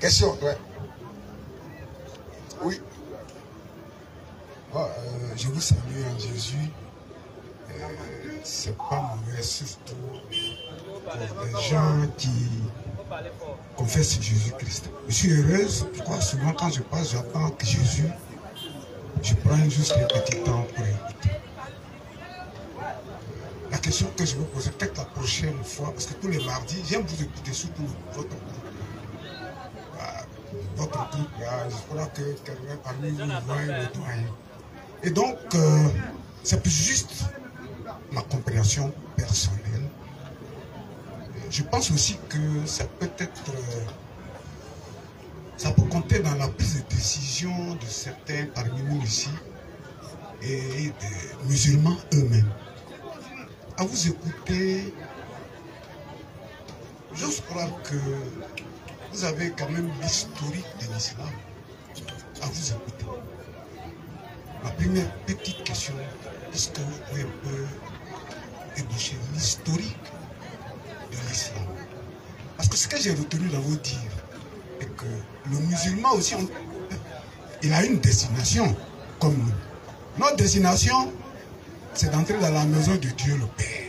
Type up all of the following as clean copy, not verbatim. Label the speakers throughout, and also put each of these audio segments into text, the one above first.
Speaker 1: Question, ouais. Oui.
Speaker 2: Bon, je vous salue en Jésus. C'est pas mauvais, surtout pour les gens qui confessent Jésus-Christ. Je suis heureuse, pourquoi souvent quand je passe, j'attends que Jésus, je prends juste le petit temps pour écouter. La question que je vais poser peut-être la prochaine fois, parce que tous les mardis, j'aime vous écouter surtout votre groupe. Votre groupe, là, je crois que quelqu'un parmi vous voit le doyen. Et donc, c'est juste ma compréhension personnelle. Je pense aussi que ça peut être, ça peut compter dans la prise de décision de certains parmi nous ici et des musulmans eux-mêmes. À vous écouter, j'ose croire que vous avez quand même l'historique de l'islam. À vous écouter. Ma première petite question, est-ce que vous pouvez un peu ébaucher l'historique de l'islam? Parce que ce que j'ai retenu dans vos dires est que le musulman aussi, il a une destination comme nous. Notre destination, c'est d'entrer dans la maison de Dieu le Père.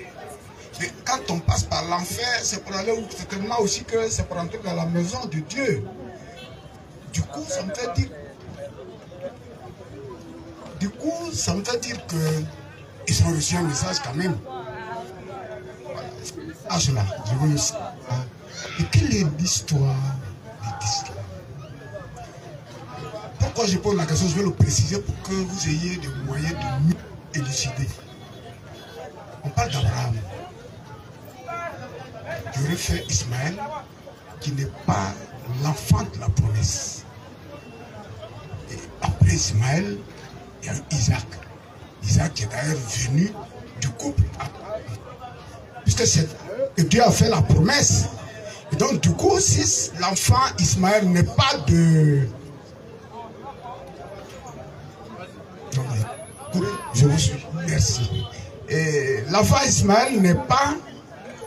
Speaker 2: Et quand on passe par l'enfer, c'est pour aller où certainement aussi que c'est pour entrer dans la maison de Dieu. Du coup, ça me fait dire, qu'ils ont reçu un message quand même. Ah, cela, je veux le savoir. Et quelle est l'histoire de l'islam? Pourquoi je pose la question, je vais le préciser pour que vous ayez des moyens de mieux élucider. On parle d'Abraham, qui aurait fait Ismaël, qui n'est pas l'enfant de la promesse. Et après Ismaël, il y a eu Isaac. Isaac qui est d'ailleurs venu du couple. Puisque que Dieu a fait la promesse. Et donc du coup, si l'enfant Ismaël n'est pas de... Je vous suis. Merci. Et l'enfant Ismaël n'est pas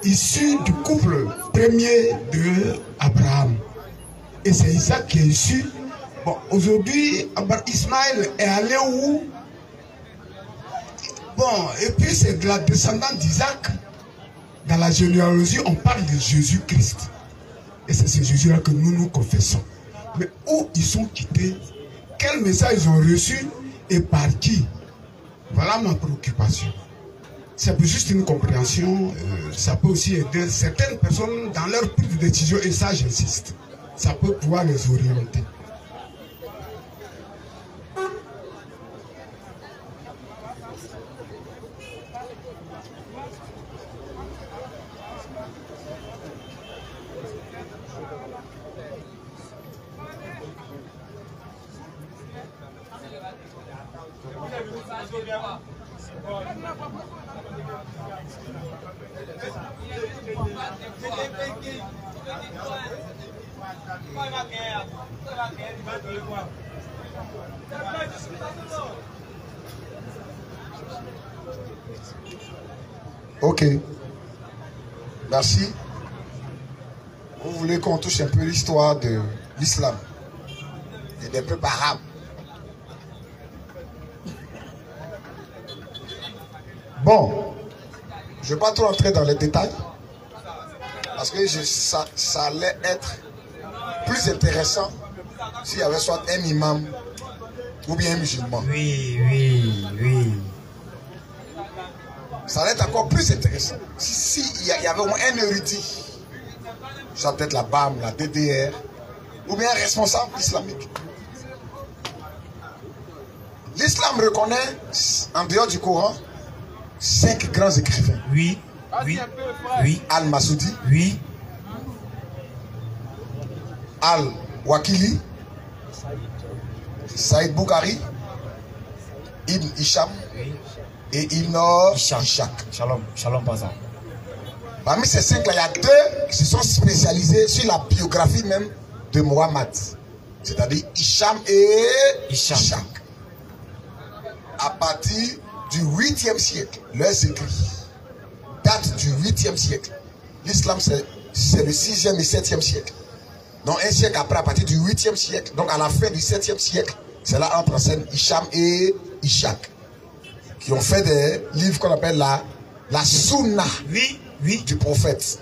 Speaker 2: issu du couple premier de Abraham. Et c'est Isaac qui est issu. Bon, aujourd'hui, Ismaël est allé où? Bon, et puis c'est de la descendance d'Isaac. Dans la généalogie, on parle de Jésus-Christ. Et c'est ce Jésus-là que nous confessons. Mais où ils sont quittés? Quel message ils ont reçu et par qui? Voilà ma préoccupation. C'est juste une compréhension. Ça peut aussi aider certaines personnes dans leur prise de décision. Et ça, j'insiste. Ça peut pouvoir les orienter. Ok. Merci. Vous voulez qu'on touche un peu l'histoire de l'islam et des peuples arabes? Bon, je ne vais pas trop entrer dans les détails parce que ça allait être plus intéressant s'il y avait soit un imam ou bien un musulman.
Speaker 3: Oui.
Speaker 1: Ça allait être encore plus intéressant si il y avait au moins un érudit, soit peut-être la BAM, la DDR, ou bien un responsable islamique. L'islam reconnaît, en dehors du Coran, 5 grands écrivains.
Speaker 3: Oui.
Speaker 1: Al-Masoudi.
Speaker 3: Oui.
Speaker 1: Al-Wakili. Saïd Boukhari. Ibn Hisham.
Speaker 3: Oui.
Speaker 1: Et Ibn Ishaq.
Speaker 3: Shalom Bazan.
Speaker 1: Parmi ces 5-là, il y a 2 qui se sont spécialisés sur la biographie même de Mohammed. C'est-à-dire Hisham et Ishaq. À partir du 8e siècle, leurs écrits datent du 8e siècle. L'islam, c'est le 6e et 7e siècle. Donc un siècle après, à partir du 8e siècle, donc à la fin du 7e siècle, c'est là entre en scène Hicham et Ishaq, qui ont fait des livres qu'on appelle la Sunna du prophète.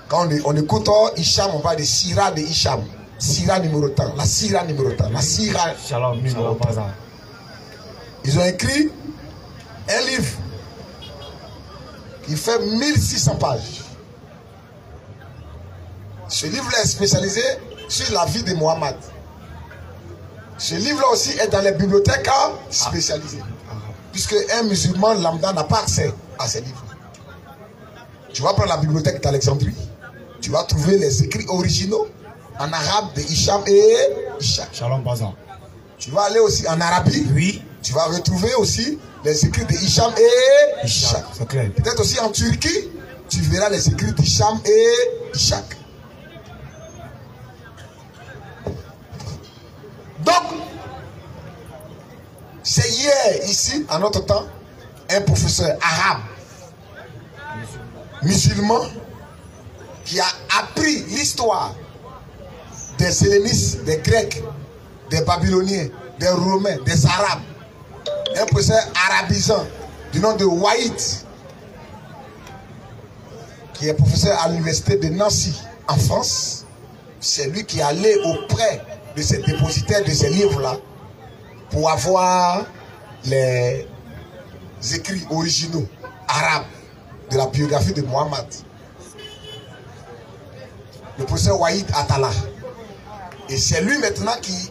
Speaker 1: Quand on écoute Hicham, on parle de Sira de Hicham. Sira numéro temps, la Sira numéro temps, la Sira numéro temps. Ils ont écrit un livre qui fait 1600 pages. Ce livre-là est spécialisé sur la vie de Mohammed. Ce livre-là aussi est dans les bibliothèques spécialisées. Puisque un musulman lambda n'a pas accès à ces livres. Tu vas prendre la bibliothèque d'Alexandrie. Tu vas trouver les écrits originaux en arabe de Hicham et Ishaq.
Speaker 3: Shalom Bazan.
Speaker 1: Tu vas aller aussi en Arabie.
Speaker 3: Oui.
Speaker 1: Tu vas retrouver aussi les écrits de Hicham et Ishaq.
Speaker 3: C'est clair.
Speaker 1: Peut-être aussi en Turquie, tu verras les écrits d'Hicham et Ishaq. Donc, c'est hier, ici, en notre temps, un professeur arabe, musulman, qui a appris l'histoire des Hellénistes, des Grecs, des Babyloniens, des Romains, des Arabes. Un professeur arabisant du nom de Wahid, qui est professeur à l'université de Nancy, en France. C'est lui qui est allé auprès de ces dépositaires de ces livres-là pour avoir les écrits originaux arabes de la biographie de Mohammed. Le professeur Wahid Atala. Et c'est lui maintenant qui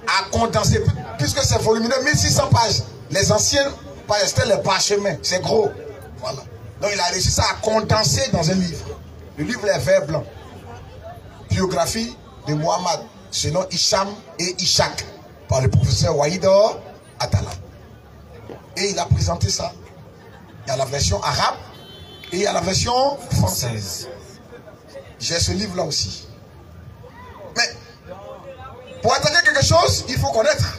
Speaker 1: a condensé, puisque c'est volumineux, 1600 pages. Les anciens pages, c'était les parchemins, c'est gros. Voilà. Donc il a réussi ça à condenser dans un livre. Le livre est vert blanc. Biographie de Mohammed, selon Hicham et Ishaq, par le professeur Wahid Atala. Et il a présenté ça. Il y a la version arabe et il y a la version française. J'ai ce livre-là aussi. Mais pour attaquer quelque chose, il faut connaître.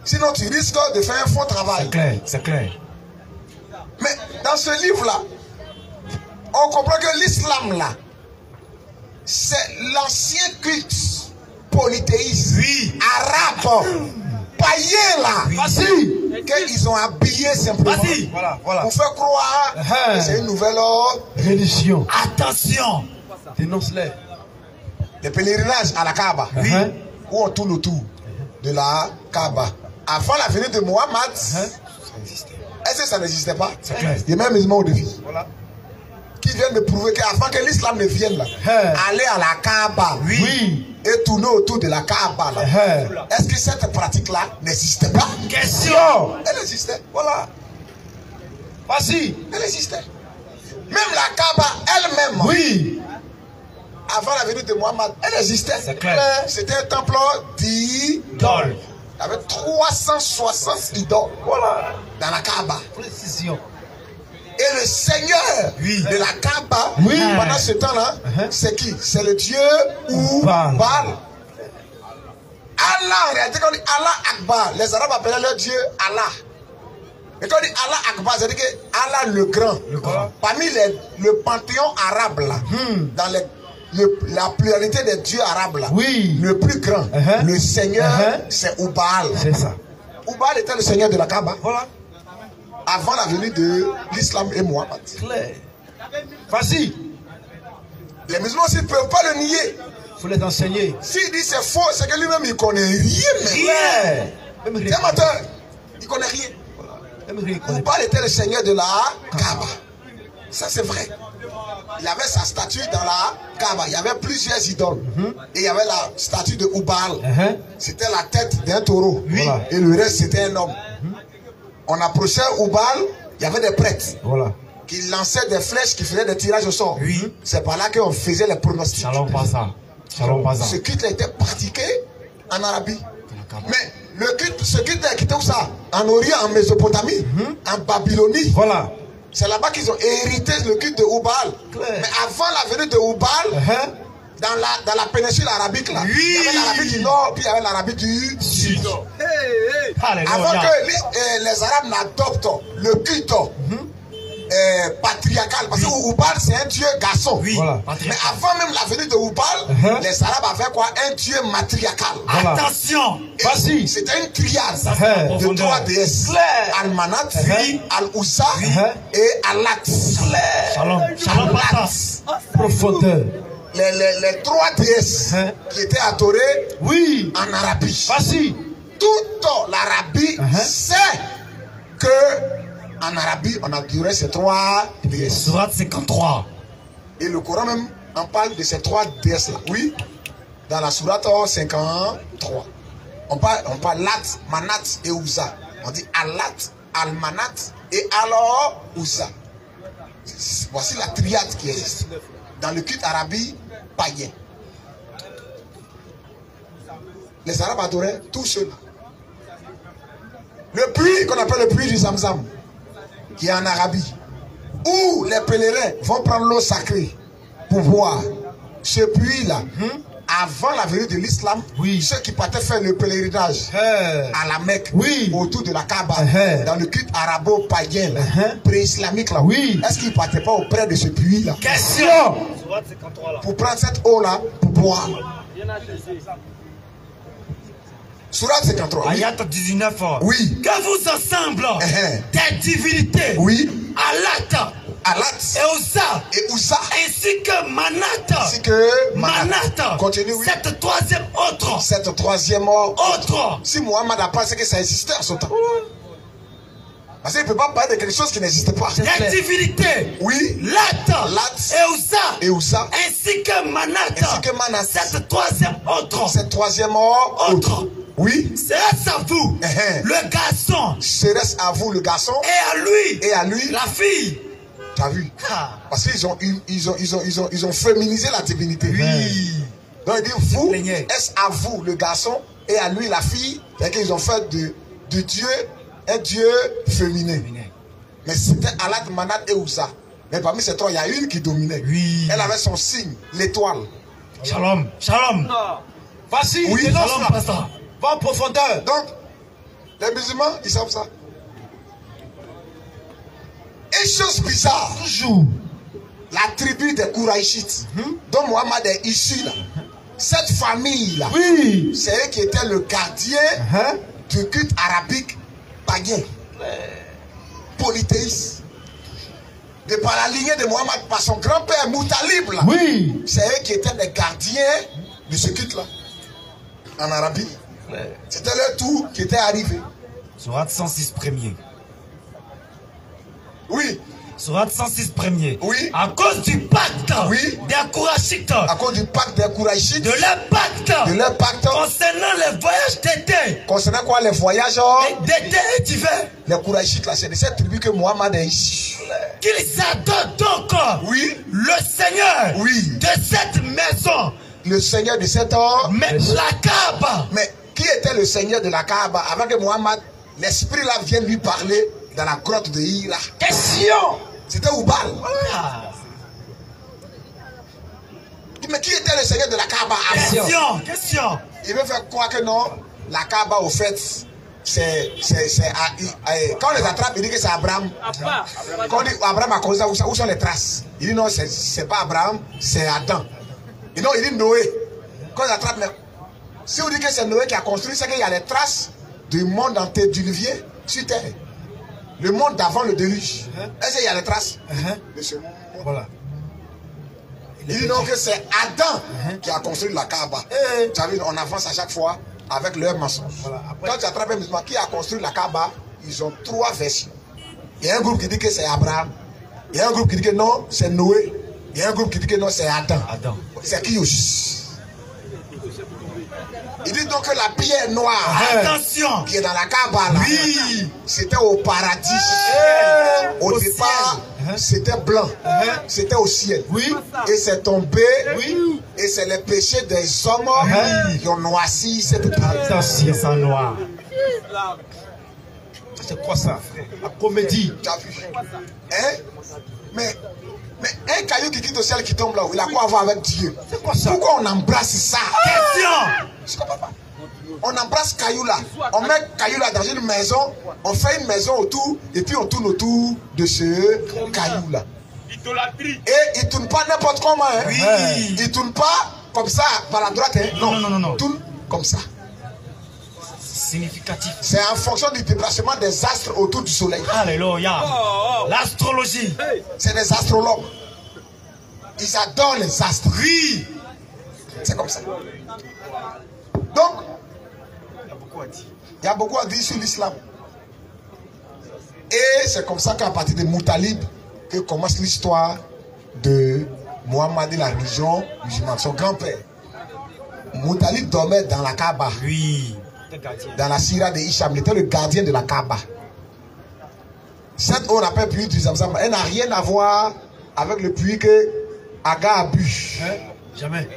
Speaker 1: Sinon, tu risques de faire un faux travail.
Speaker 3: C'est clair, c'est clair.
Speaker 1: Mais dans ce livre-là, on comprend que l'islam, là, c'est l'ancien culte polythéiste, arabe, païen, là, qu'ils ont habillé simplement pour faire croire que c'est une nouvelle
Speaker 3: religion.
Speaker 2: Attention, dénonce-les.
Speaker 1: Les pèlerinages à la Kaaba, où on tourne autour de la Kaaba. Avant la venue de Mohammed, est-ce que ça n'existait pas? Il y a même musulmans au défi. Qui viennent de prouver qu'avant que l'islam ne vienne là, aller à la Kaaba et tourner autour de la Kaaba là, est-ce que cette pratique-là n'existait pas?
Speaker 2: Question.
Speaker 1: Elle existait.
Speaker 2: Voilà. Vas-y.
Speaker 1: Elle existait. Même la Kaaba elle-même.
Speaker 2: Oui.
Speaker 1: Avant la venue de Mohammed, elle existait. C'était un temple d'idoles. Il y avait 360 idoles dans la Kaaba.
Speaker 2: Précision.
Speaker 1: Et le Seigneur de la Kaaba, pendant ce temps-là, c'est qui? C'est le Dieu Baal. Allah, en réalité, quand on dit Allah Akbar, les Arabes appelaient leur Dieu Allah. Et quand on dit Allah Akbar, c'est-à-dire que Allah le grand. Parmi le panthéon arabe, là, dans la pluralité des dieux arabes, là, le plus grand, le Seigneur, c'est Ubal.
Speaker 2: C'est ça.
Speaker 1: Ubal était le Seigneur de la Kaaba. Voilà. Avant la venue de l'islam et Mohammed.
Speaker 2: Claire. Vas-y.
Speaker 1: Les musulmans aussi ne peuvent pas le nier.
Speaker 2: Il faut les enseigner.
Speaker 1: S'il dit c'est faux, c'est que lui-même il connaît rien. C'est amateur. Il connaît rien. Oubal était le seigneur de la Kaaba. Ça c'est vrai. Il avait sa statue dans la Kaaba. Il y avait plusieurs idoles. Et il y avait la statue de Oubal. C'était la tête d'un taureau. Et le reste c'était un homme. On approchait Oubal, il y avait des prêtres qui lançaient des flèches, qui faisaient des tirages au sort. C'est par là qu'on faisait les pronostics. Ce culte a été pratiqué en Arabie. Mais ce culte a quitté où ça? En Orient, en Mésopotamie, en Babylonie. C'est là-bas qu'ils ont hérité le culte de Oubal. Mais avant la venue de Oubal, dans la péninsule arabique, là, il y avait l'Arabie du Nord, puis il y avait l'Arabie du Sud. Avant que les Arabes n'adoptent le culte patriarcal. Parce que Oubal, c'est un dieu garçon.
Speaker 3: Oui. Voilà.
Speaker 1: Mais avant même la venue de Oubal, les Arabes avaient quoi? Un dieu matriarcal.
Speaker 3: Voilà.
Speaker 4: Attention.
Speaker 3: Vas-y.
Speaker 1: C'était une triade
Speaker 3: De
Speaker 1: 3 déesses. Al-Manat, Al-Oussa et Al-Lat.
Speaker 4: Shalom. Shalom, papa.
Speaker 3: Profondeur.
Speaker 1: Les 3 déesses qui étaient adorées en Arabie.
Speaker 3: Vas-y.
Speaker 1: Toute l'Arabie sait que en Arabie, on adorait ces 3 déesses.
Speaker 4: Sourate 53.
Speaker 1: Et le Coran même en parle de ces 3 déesses-là. Oui, dans la Sourate 53. On parle Lat, Manat et Ouza. On dit Al-Lat, Al-Manat et alors Ouza. Voici la triade qui existe dans le culte arabie païen. Les Arabes adoraient tout cela. Le puits qu'on appelle le puits du Zamzam, qui est en Arabie, où les pèlerins vont prendre l'eau sacrée pour boire. Ce puits-là, avant la venue de l'islam, ceux qui partaient faire le pèlerinage à la Mecque, autour de la Kaaba, dans le culte arabo-païen, pré-islamique, là, est-ce qu'ils ne partaient pas auprès de ce puits-là?
Speaker 4: Question.
Speaker 1: Pour prendre cette eau-là, pour boire. Sourate 53.
Speaker 4: Ayat 19.
Speaker 1: Oui.
Speaker 4: Que vous ensemble des divinités.
Speaker 1: Oui.
Speaker 4: Alat.
Speaker 1: Alat.
Speaker 4: Et Ouza. Ainsi que Manat.
Speaker 1: Ainsi que
Speaker 4: Manat.
Speaker 1: Continue, oui.
Speaker 4: Cette troisième autre.
Speaker 1: Cette troisième autre. Si Mohammed a pas, c'est que ça existait en son temps. Parce qu'il ne peut pas parler de quelque chose qui n'existe pas.
Speaker 4: Des divinités.
Speaker 1: Oui.
Speaker 4: Lat.
Speaker 1: Et Ouza.
Speaker 4: Ainsi que Manat.
Speaker 1: Ainsi que Manat.
Speaker 4: Cette troisième autre.
Speaker 1: Cette troisième autre. Oui.
Speaker 4: Serait-ce à vous le garçon.
Speaker 1: Serait-ce à vous le garçon.
Speaker 4: Et à lui.
Speaker 1: La
Speaker 4: fille.
Speaker 1: Tu as vu? Parce qu'ils ont féminisé la divinité.
Speaker 4: Oui.
Speaker 1: Donc il dit vous, est-ce à vous le garçon et à lui la fille? C'est-à-dire qu'ils ont fait de Dieu un Dieu féminin. Mais c'était Alat, Manat et Ouza. Mais parmi ces 3, il y a une qui dominait.
Speaker 4: Oui.
Speaker 1: Elle avait son signe, l'étoile.
Speaker 4: Shalom. Shalom.
Speaker 3: Vas-y,
Speaker 1: oui,
Speaker 3: shalom, pasteur. Va en profondeur.
Speaker 1: Donc, les musulmans, ils savent ça. Et chose bizarre,
Speaker 3: toujours,
Speaker 1: la tribu des Kouraïchites, dont Mohammed est issu, là, cette famille-là, c'est eux qui étaient le gardien du culte arabique païen, polythéiste. De par la lignée de Mohammed, par son grand-père Moutalib, c'est eux qui étaient les gardiens de ce culte-là, en Arabie. C'était leur tour qui était arrivé.
Speaker 4: Sourate 106 premier.
Speaker 1: Oui.
Speaker 4: Sourate 106 premier.
Speaker 1: Oui.
Speaker 4: À cause du pacte des Kourachites.
Speaker 1: À cause du pacte des Kourachites.
Speaker 4: De leur pacte. Concernant les voyages d'été.
Speaker 1: Concernant quoi les voyages
Speaker 4: d'été et d'hiver.
Speaker 1: Les Kourachites là, c'est de cette tribu que Mohammed est ici.
Speaker 4: Qu'ils adorent donc le Seigneur de cette maison.
Speaker 1: Le Seigneur de cette
Speaker 4: mais la Kaaba.
Speaker 1: Mais qui était le Seigneur de la Kaaba avant que Mohammed, l'esprit là vienne lui parler dans la grotte de Hira?
Speaker 4: Question.
Speaker 1: C'était Oubal. Mais qui était le Seigneur de la Kaaba avant?
Speaker 4: Question.
Speaker 1: Il veut faire croire que non, la Kaaba au fait, c'est quand on les attrape, il dit que c'est Abraham. Quand on dit Abraham a causé ça, où sont les traces? Il dit non, c'est pas Abraham, c'est Adam. Et non, il dit Noé. Quand on les attrape, si on dit que c'est Noé qui a construit, c'est qu'il y a les traces du monde antédiluvien sur terre. Le monde d'avant le déluge. Est-ce qu'il y a les traces de ce monde?
Speaker 3: Voilà.
Speaker 1: Il dit donc que c'est Adam qui a construit la Kaaba. Tu as vu, on avance à chaque fois avec leur mensonge. Voilà. Quand tu attrapes un musulman qui a construit la Kaaba, ils ont 3 versions. Il y a un groupe qui dit que c'est Abraham. Il y a un groupe qui dit que non, c'est Noé. Il y a un groupe qui dit que non, c'est Adam. C'est qui aussi? Il dit donc que la pierre noire qui est dans la Kaaba, c'était au paradis. Au départ, c'était blanc. C'était au ciel. Et c'est tombé. Et c'est les péchés des hommes qui ont noirci cette pierre.
Speaker 4: C'est noir.
Speaker 3: C'est quoi ça, frère? La comédie.
Speaker 1: Tu as vu? Mais un caillou qui quitte au ciel qui tombe là, il a quoi à voir avec Dieu?
Speaker 3: C'est quoi ça?
Speaker 1: Pourquoi on embrasse ça?
Speaker 4: Question.
Speaker 1: Je comprends pas. On embrasse caillou là. On met caillou là dans une maison. On fait une maison autour. Et puis on tourne autour de ce caillou là. Et il ne tourne pas n'importe comment. Hein. Oui. Il ne tourne pas comme ça par la droite. Hein. Non. Il tourne comme ça.
Speaker 4: Significatif.
Speaker 1: C'est en fonction du déplacement des astres autour du soleil.
Speaker 4: Alléluia. L'astrologie.
Speaker 1: C'est des astrologues. Ils adorent les astres. Oui. C'est comme ça. Donc, il y a beaucoup à dire sur l'islam. Et c'est comme ça qu'à partir de Moutalib que commence l'histoire de Mohammed et la religion musulmane. Son grand-père. Moutalib dormait dans la Kaaba.
Speaker 4: Oui.
Speaker 1: Dans la Sira de Hicham. Il était le gardien de la Kaaba. Cette eau on appelle puits du Zamzam. Elle n'a rien à voir avec le puits que Aga a bu.
Speaker 4: Hein? Jamais.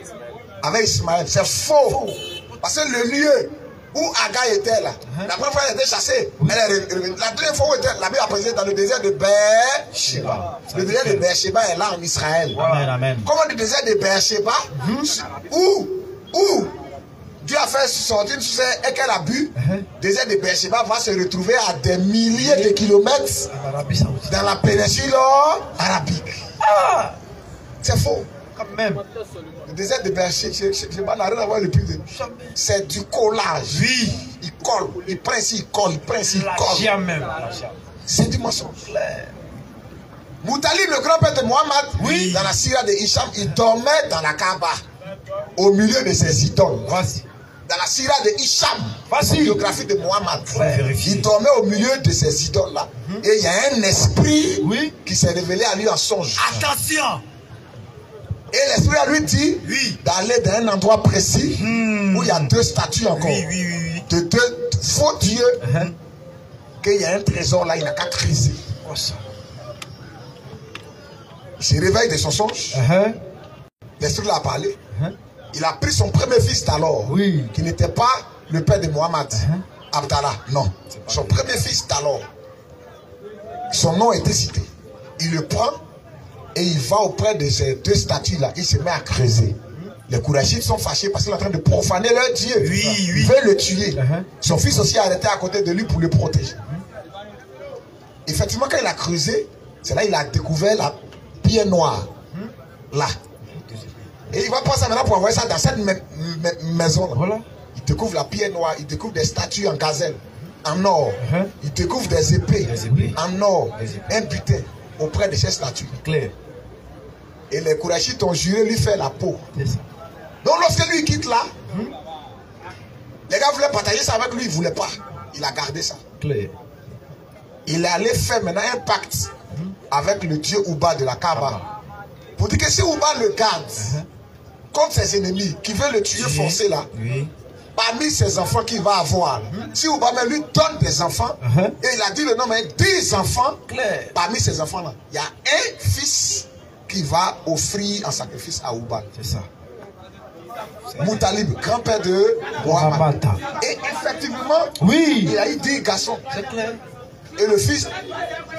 Speaker 1: Avec Ismaël. C'est faux. Parce que le lieu où Aga était là, la première fois elle était chassée. Oui. La deuxième fois où elle était, la Bible a présenté dans le désert de Beersheba. Le désert de Beersheba est là en Israël.
Speaker 4: Amen, amen.
Speaker 1: Comment le désert de Beersheba, où Dieu a fait sortir une sucette et qu'elle a bu, le désert de Beersheba va se retrouver à des milliers de kilomètres dans la péninsule arabique. Ah. C'est faux.
Speaker 4: Quand même.
Speaker 1: Le désert de Beersheba n'a rien à voir avec le puits de... C'est du collage. Oui. Il colle. Il prend ici, il colle. Il prend ici, il colle. Même. C'est du mensonge. Moutalib, le grand-père de Mohammed, dans la Sira de Hicham, il dormait dans la Kaaba, au milieu de ses idoles. Dans la Sira de Hicham, biographie de Mohammed, il dormait au milieu de ces idoles-là. Et il y a un esprit qui s'est révélé à lui en songe.
Speaker 4: Attention!
Speaker 1: Et l'esprit a lui dit d'aller dans un endroit précis où il y a deux statues encore. De deux faux dieux. Qu'il y a un trésor là, il n'a qu'à criser. Il se réveille de son songe. L'esprit l'a parlé. Il a pris son premier fils d'alors, qui n'était pas le père de Mohammed, Abdallah. Non. Son premier fils d'alors. Son nom était cité. Il le prend et il va auprès de ces deux statues-là. Il se met à creuser. Les Kourachites sont fâchés parce qu'il est en train de profaner leur Dieu. Il veut le tuer. Son fils aussi a arrêté à côté de lui pour le protéger. Effectivement, quand il a creusé, c'est là qu'il a découvert la pierre noire. Là. Et il va prendre ça maintenant pour envoyer ça dans cette maison. Voilà. Il découvre la pierre noire, il découvre des statues en gazelle, en or. Il découvre des épées en or, un butin auprès de ces statues. Claire. Et les Kourachites ont juré lui faire la peau. Donc lorsque lui quitte là, les gars voulaient partager ça avec lui, il ne voulait pas. Il a gardé ça. Claire. Il est allé faire maintenant un pacte avec le dieu Ouba de la Kaaba. Pour dire que si Ouba le garde contre ses ennemis qui veulent le tuer forcé là, parmi ses enfants qu'il va avoir, si Ouba lui donne des enfants, et il a dit le nom, mais 10 enfants, parmi ces enfants là, il y a un fils qui va offrir en sacrifice à Ouba. C'est ça. Moutalib, grand-père de Mohammed. Et effectivement, il a eu 10 garçons. C'est clair. Et le fils,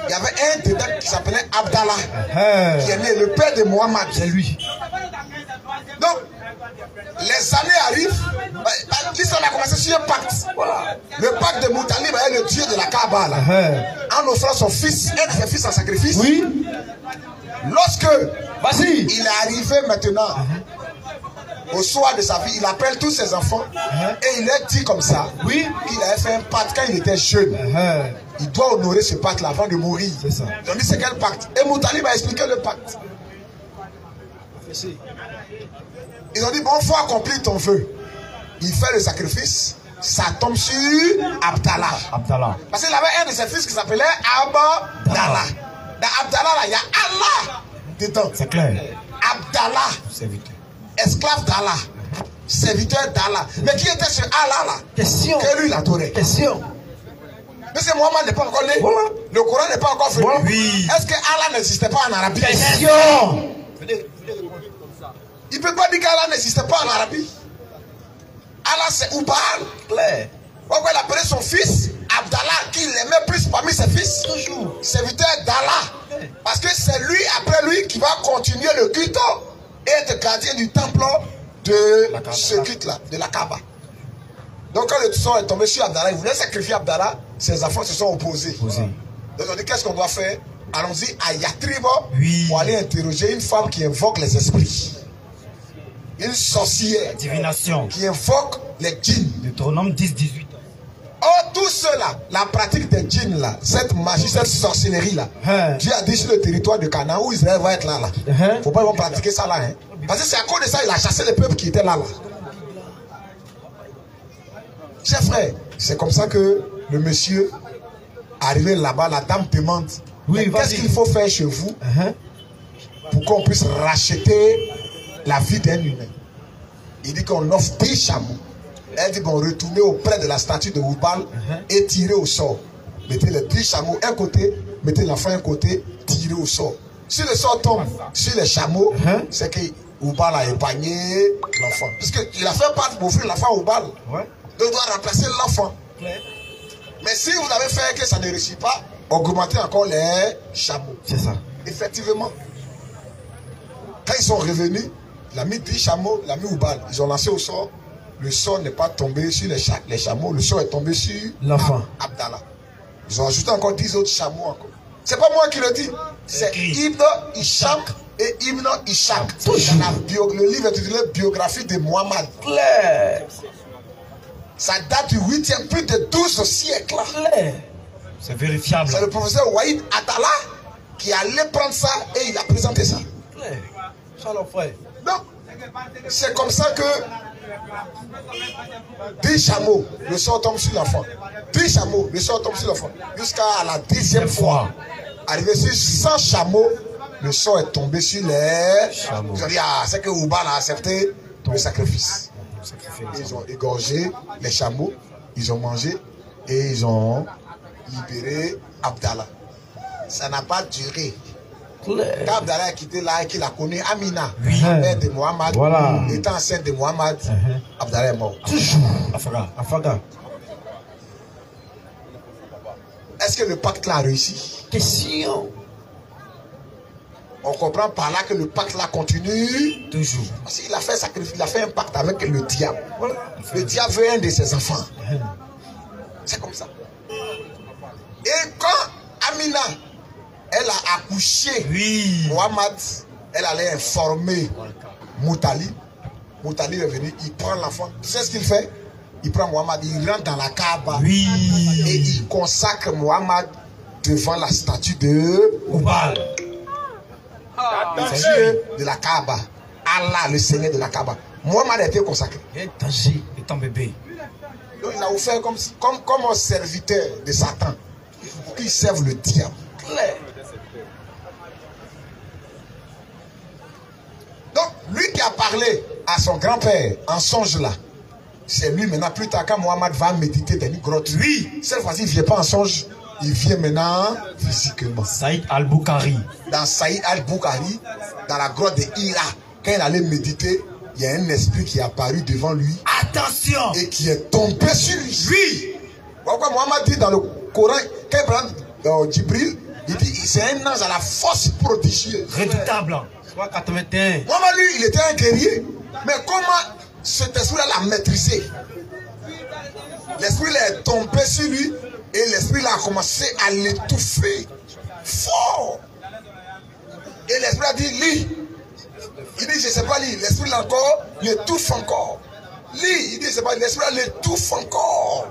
Speaker 1: il y avait un dedans qui s'appelait Abdallah, qui est né, le père de Mohammed. C'est lui. Donc, les années arrivent, l'histoire a commencé sur un pacte. Voilà. Le pacte de Moutalib est le dieu de la Kaaba. En offrant son fils, un de ses fils en sacrifice. Lorsque il est arrivé maintenant, au soir de sa vie, il appelle tous ses enfants et il leur dit comme ça qu'il avait fait un pacte quand il était jeune. Il doit honorer ce pacte-là avant de mourir. Ils ont dit c'est quel pacte? Et Moutalib a expliqué le pacte. Ils ont dit bon, il faut accomplir ton vœu. Il fait le sacrifice, ça tombe sur Abdallah. Parce qu'il avait un de ses fils qui s'appelait Abdallah. Dans Abdallah, là, il y a Allah dedans. C'est clair. Abdallah, esclave d'Allah, serviteur d'Allah. Mais qui était ce Allah là? Question. Que lui il adorait. Question. Mais c'est Mohammed n'est pas encore né. Voilà. Le Coran n'est pas encore venu. Voilà. Est-ce que Allah n'existait pas en Arabie? Question. Il ne peut pas dire qu'Allah n'existait pas en Arabie. Allah c'est Oubal. Claire. Pourquoi il appelait son fils Abdallah, qu'il aimait plus parmi ses fils? Toujours. Serviteur d'Allah. Parce que c'est lui, après lui, qui va continuer le culte et être gardien du temple de ce culte-là, de la Kaaba. Donc quand le sang est tombé sur Abdallah, il voulait sacrifier Abdallah, ses enfants se sont opposés. Donc on dit qu'est-ce qu'on doit faire? Allons-y à Yatrib pour aller interroger une femme qui invoque les esprits. Une sorcière.
Speaker 4: Divination.
Speaker 1: Qui invoque les djinns.
Speaker 4: Deutéronome 10-18.
Speaker 1: Oh, tout cela, la pratique des djinns là, cette magie, cette sorcellerie là, Dieu a dit sur le territoire de Canaan où Israël va être là. Faut pas pratiquer ça là. Hein. Parce que c'est à cause de ça qu'il a chassé les peuples qui étaient là. Chers frères, c'est comme ça que le monsieur, arrivé là-bas, la dame demande, qu'est-ce qu'il faut faire chez vous pour qu'on puisse racheter la vie d'un humain? Il dit qu'on offre 10 chameaux. Elle dit, bon, retournez auprès de la statue de Oubal et tirez au sort. Mettez les 10 chameaux un côté, mettez l'enfant un côté, tirez au sort. Si le sort tombe sur les chameaux, c'est que Oubal a épargné l'enfant. Parce qu'il a fait part pour offrir l'enfant à Oubal. Donc il doit remplacer l'enfant. Mais si vous avez fait que ça ne réussit pas, augmentez encore les chameaux. C'est ça. Effectivement. Quand ils sont revenus, il a mis 10 chameaux, il a mis Oubal. Ils ont lancé au sort. Le sort n'est pas tombé sur les chameaux, le sort est tombé sur l'enfant Abdallah. Ils ont ajouté encore 10 autres chameaux encore. C'est pas moi qui le dis, c'est Ibn Ishaq et Ibn Ishaq. Le livre est intitulé Biographie de Muhammad. Ça date du 8e, plus de 12 siècles.
Speaker 4: C'est vérifiable.
Speaker 1: C'est le professeur Waïd Atala qui allait prendre ça et il a présenté ça. Donc, c'est comme ça que 10 chameaux, le sort tombe sur l'enfant. 10 chameaux, le sort tombe sur l'enfant. Jusqu'à la 10e fois. Arrivé sur 100 chameaux, le sort est tombé sur les chameaux. Ils ont dit, ah, c'est que Oubal a accepté le sacrifice. Ils ont égorgé les chameaux, ils ont mangé et ils ont libéré Abdallah. Ça n'a pas duré. Quand Abdallah a quitté là et qu'il a connu Amina, la mère de Mohamed, étant enceinte de Mohamed, Abdallah est mort.
Speaker 4: Toujours. Afaga.
Speaker 1: Est-ce que le pacte là a réussi?
Speaker 4: Question.
Speaker 1: On comprend par là que le pacte là continue
Speaker 4: toujours.
Speaker 1: Parce qu'il a fait sacrifice, il a fait un pacte avec le diable. Le diable veut un de ses enfants. C'est comme ça. Et quand Amina, elle a accouché Mohamed, elle allait informer Moutali. Moutali est venu, il prend l'enfant. Tu sais ce qu'il fait? Il prend Mohamed, il rentre dans la Kaaba. Et il consacre Mohamed devant la statue de Oubal. Le Dieu de la Kaaba. Allah, le Seigneur de la Kaaba. Mohamed a été consacré.
Speaker 4: Étant bébé.
Speaker 1: Donc il a offert comme un serviteur de Satan. Pour qu'il serve le diable. Donc lui qui a parlé à son grand-père en songe là, c'est lui maintenant plus tard quand Mohamed va méditer dans une grotte. Oui, cette fois-ci il ne vient pas en songe. Il vient maintenant physiquement.
Speaker 4: Saïd al-Bukhari.
Speaker 1: Dans Saïd al-Bukhari, dans la grotte de Hira, quand il allait méditer, il y a un esprit qui est apparu devant lui.
Speaker 4: Attention!
Speaker 1: Et qui est tombé sur lui. Oui! Pourquoi Mohamed dit dans le Coran, quand il prend Djibril, il dit c'est un ange à la force prodigieuse.
Speaker 4: Redoutable. 81.
Speaker 1: Mohamed lui, il était un guerrier. Mais comment cet esprit-là l'a maîtrisé? L'esprit est tombé sur lui. Et l'esprit a commencé à l'étouffer fort. Et l'esprit a dit, lis. Il dit, je ne sais pas lire. L'esprit encore l'étouffe encore. Lis. Il dit, je ne sais pas lire. L'esprit l'étouffe encore.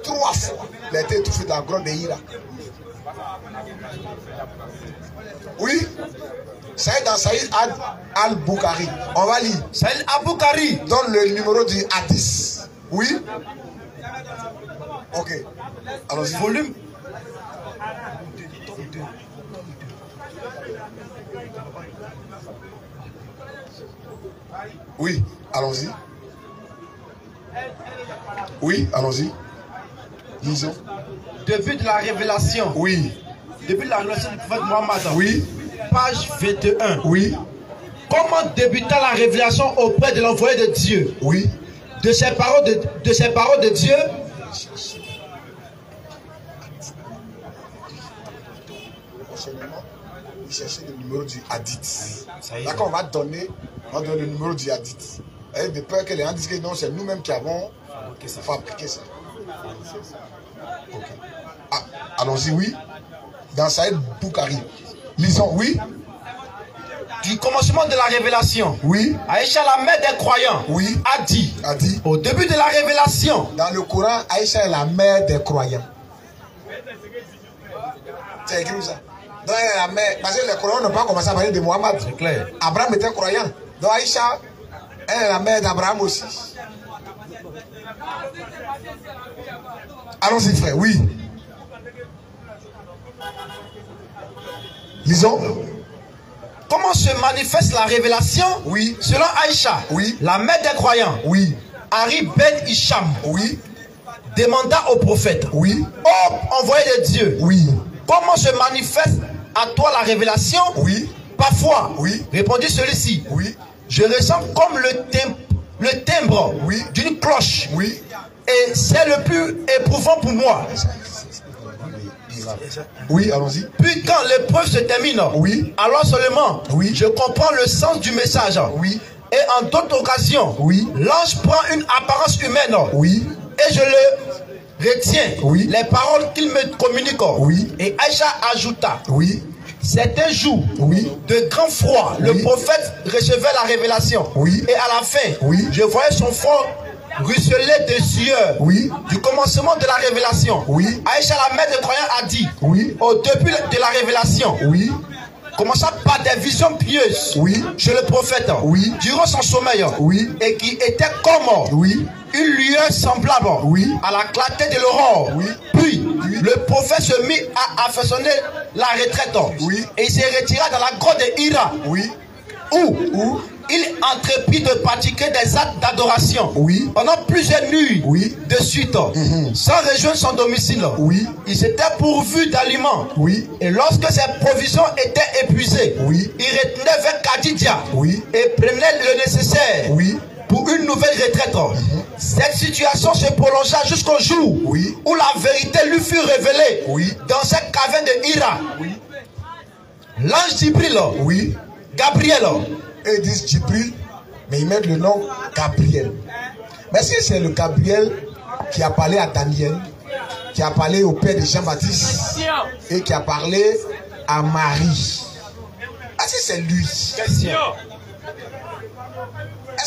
Speaker 1: 3 fois. Il a été étouffé dans la grotte de Hira. Oui. Ça est dans Saïd al-Bukhari. On va lire.
Speaker 4: Saïd al-Bukhari.
Speaker 1: Donne le numéro du hadith. Oui. Ok. Alors,
Speaker 4: volume.
Speaker 1: Oui, allons-y. Oui, allons-y. Lisons.
Speaker 4: Début de la révélation.
Speaker 1: Oui.
Speaker 4: Début de la révélation du prophète Mohammed.
Speaker 1: Oui.
Speaker 4: Page 21.
Speaker 1: Oui.
Speaker 4: Comment débuta la révélation auprès de l'envoyé de Dieu?
Speaker 1: Oui.
Speaker 4: De ces paroles de Dieu.
Speaker 1: Chercher le numéro du hadith. Là, qu'on va donner le numéro du hadith. Et de peur que les gens disent que non, c'est nous-mêmes qui avons fabriqué ça. Okay. Ah, allons-y, oui. Dans Saïd Boukari. Lisons, oui.
Speaker 4: Du commencement de la révélation.
Speaker 1: Oui.
Speaker 4: Aïcha, la mère des croyants,
Speaker 1: oui.
Speaker 4: a dit. Au début de la révélation.
Speaker 1: Dans le Coran, Aïcha est la mère des croyants. C'est écrit où ça? Donc, la mère, parce que les croyants n'ont pas commencé à parler de Mohammed.
Speaker 4: C'est clair.
Speaker 1: Abraham était croyant. Donc Aïcha, elle est la mère d'Abraham aussi. Allons-y, frère, oui. Lisons.
Speaker 4: Comment se manifeste la révélation?
Speaker 1: Oui.
Speaker 4: Selon Aïcha,
Speaker 1: oui.
Speaker 4: La mère des croyants,
Speaker 1: oui.
Speaker 4: Ari Ben Hicham,
Speaker 1: oui.
Speaker 4: Demanda au prophète,
Speaker 1: oui.
Speaker 4: Oh, envoyé de Dieu,
Speaker 1: oui.
Speaker 4: Comment se manifeste à toi la révélation?
Speaker 1: Oui.
Speaker 4: Parfois,
Speaker 1: oui.
Speaker 4: Répondit celui-ci,
Speaker 1: oui.
Speaker 4: Je ressens comme le timbre
Speaker 1: oui.
Speaker 4: d'une cloche.
Speaker 1: Oui.
Speaker 4: Et c'est le plus éprouvant pour moi.
Speaker 1: Oui, allons-y.
Speaker 4: Puis quand l'épreuve se termine,
Speaker 1: oui.
Speaker 4: Alors seulement,
Speaker 1: oui.
Speaker 4: Je comprends le sens du message.
Speaker 1: Oui.
Speaker 4: Et en d'autres occasions,
Speaker 1: oui.
Speaker 4: L'ange prend une apparence humaine.
Speaker 1: Oui.
Speaker 4: Et je le retiens.
Speaker 1: Oui.
Speaker 4: Les paroles qu'il me communique.
Speaker 1: Oui.
Speaker 4: Et Aïcha ajouta.
Speaker 1: Oui.
Speaker 4: Certains jours
Speaker 1: oui.
Speaker 4: de grand froid,
Speaker 1: oui.
Speaker 4: Le prophète recevait la révélation.
Speaker 1: Oui.
Speaker 4: Et à la fin,
Speaker 1: oui.
Speaker 4: Je voyais son front ruisseler de sueur.
Speaker 1: Oui.
Speaker 4: Du commencement de la révélation.
Speaker 1: Oui.
Speaker 4: Aïcha, la mère des croyants, a dit.
Speaker 1: Oui.
Speaker 4: Au début de la révélation.
Speaker 1: Oui.
Speaker 4: Commençant par des visions pieuses.
Speaker 1: Oui.
Speaker 4: Chez le prophète.
Speaker 1: Oui.
Speaker 4: Durant son sommeil.
Speaker 1: Oui.
Speaker 4: Et qui était comme.
Speaker 1: Oui.
Speaker 4: Une lueur semblable.
Speaker 1: Oui.
Speaker 4: À la clarté de l'aurore.
Speaker 1: Oui.
Speaker 4: Puis, le prophète se mit à affectionner la retraite.
Speaker 1: Oui.
Speaker 4: Et il se retira dans la grotte de Hira.
Speaker 1: Oui.
Speaker 4: Où il entreprit de pratiquer des actes d'adoration.
Speaker 1: Oui.
Speaker 4: Pendant plusieurs nuits.
Speaker 1: Oui.
Speaker 4: De suite. Sans rejoindre son domicile.
Speaker 1: Oui.
Speaker 4: Il s'était pourvu d'aliments.
Speaker 1: Oui.
Speaker 4: Et lorsque ses provisions étaient épuisées.
Speaker 1: Oui.
Speaker 4: Il retournait vers Khadija.
Speaker 1: Oui.
Speaker 4: Et prenait le nécessaire.
Speaker 1: Oui.
Speaker 4: Pour une nouvelle retraite. Cette situation se prolongea jusqu'au jour
Speaker 1: oui.
Speaker 4: Où la vérité lui fut révélée.
Speaker 1: Oui.
Speaker 4: Dans cette caverne de Hira.
Speaker 1: Oui.
Speaker 4: L'ange Jibril.
Speaker 1: Oui.
Speaker 4: Gabriel.
Speaker 1: Et ils disent Jibril, mais ils mettent le nom Gabriel. Mais est-ce que c'est le Gabriel qui a parlé à Daniel, qui a parlé au père de Jean-Baptiste et qui a parlé à Marie? Est-ce que c'est lui? Est-ce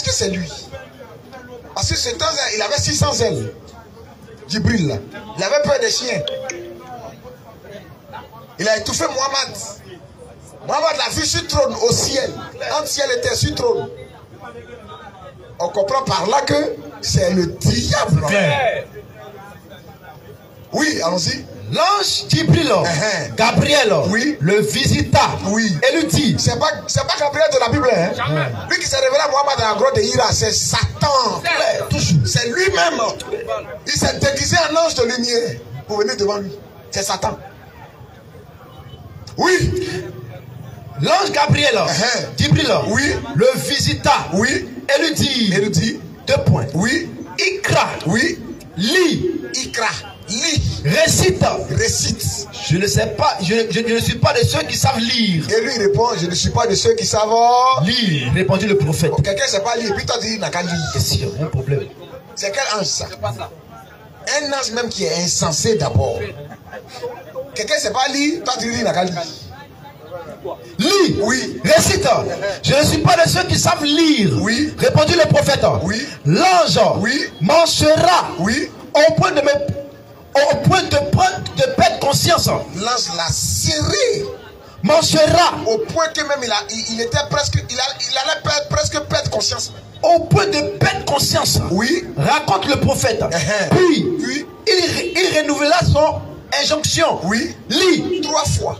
Speaker 1: que c'est lui? Parce que ce temps, il avait 600 ailes. Jibril, il avait peur des chiens. Il a étouffé Mohammed. Mohammed l'a vu sur trône au ciel. Quand le ciel était sur trône. On comprend par là que c'est le diable. Oui, allons-y.
Speaker 4: L'ange Jibril, Gabriel,
Speaker 1: oui.
Speaker 4: Le visita,
Speaker 1: oui.
Speaker 4: Et lui dit,
Speaker 1: c'est pas Gabriel de la Bible, hein? Lui qui s'est révélé à Mohammed dans la grotte de Hira, c'est Satan. C'est lui-même. Il s'est déguisé en ange de lumière pour venir devant lui. C'est Satan. Oui.
Speaker 4: L'ange Gabriel, Jibril,
Speaker 1: oui.
Speaker 4: Le visita,
Speaker 1: oui.
Speaker 4: Et lui dit, 2 points.
Speaker 1: Oui.
Speaker 4: Ikra,
Speaker 1: oui.
Speaker 4: Lis.
Speaker 1: Ikra, lis.
Speaker 4: Récite.
Speaker 1: Récite.
Speaker 4: Je ne sais pas, je ne suis pas de ceux qui savent lire.
Speaker 1: Et lui répond, je ne suis pas de ceux qui savent
Speaker 4: lire. Répondit le prophète.
Speaker 1: Quelqu'un ne sait pas lire, puis toi tu dis, il n'a qu'à lire.
Speaker 4: C'est un problème.
Speaker 1: C'est quel ange ça? Un ange même qui est insensé d'abord. Quelqu'un ne sait pas lire, toi tu dis, il n'a qu'à lire.
Speaker 4: Lis.
Speaker 1: Oui.
Speaker 4: Récite. Je ne suis pas de ceux qui savent lire.
Speaker 1: Oui.
Speaker 4: Répondit le prophète.
Speaker 1: Oui.
Speaker 4: L'ange.
Speaker 1: Oui.
Speaker 4: M'en sera.
Speaker 1: Oui.
Speaker 4: Au point de perdre conscience.
Speaker 1: L'ange l'a serré.
Speaker 4: M'en sera.
Speaker 1: Au point que même il était presque, il allait presque perdre conscience.
Speaker 4: Au point de perdre conscience.
Speaker 1: Oui.
Speaker 4: Raconte le prophète. Puis il renouvela son injonction.
Speaker 1: Oui.
Speaker 4: Lis.
Speaker 1: 3 fois.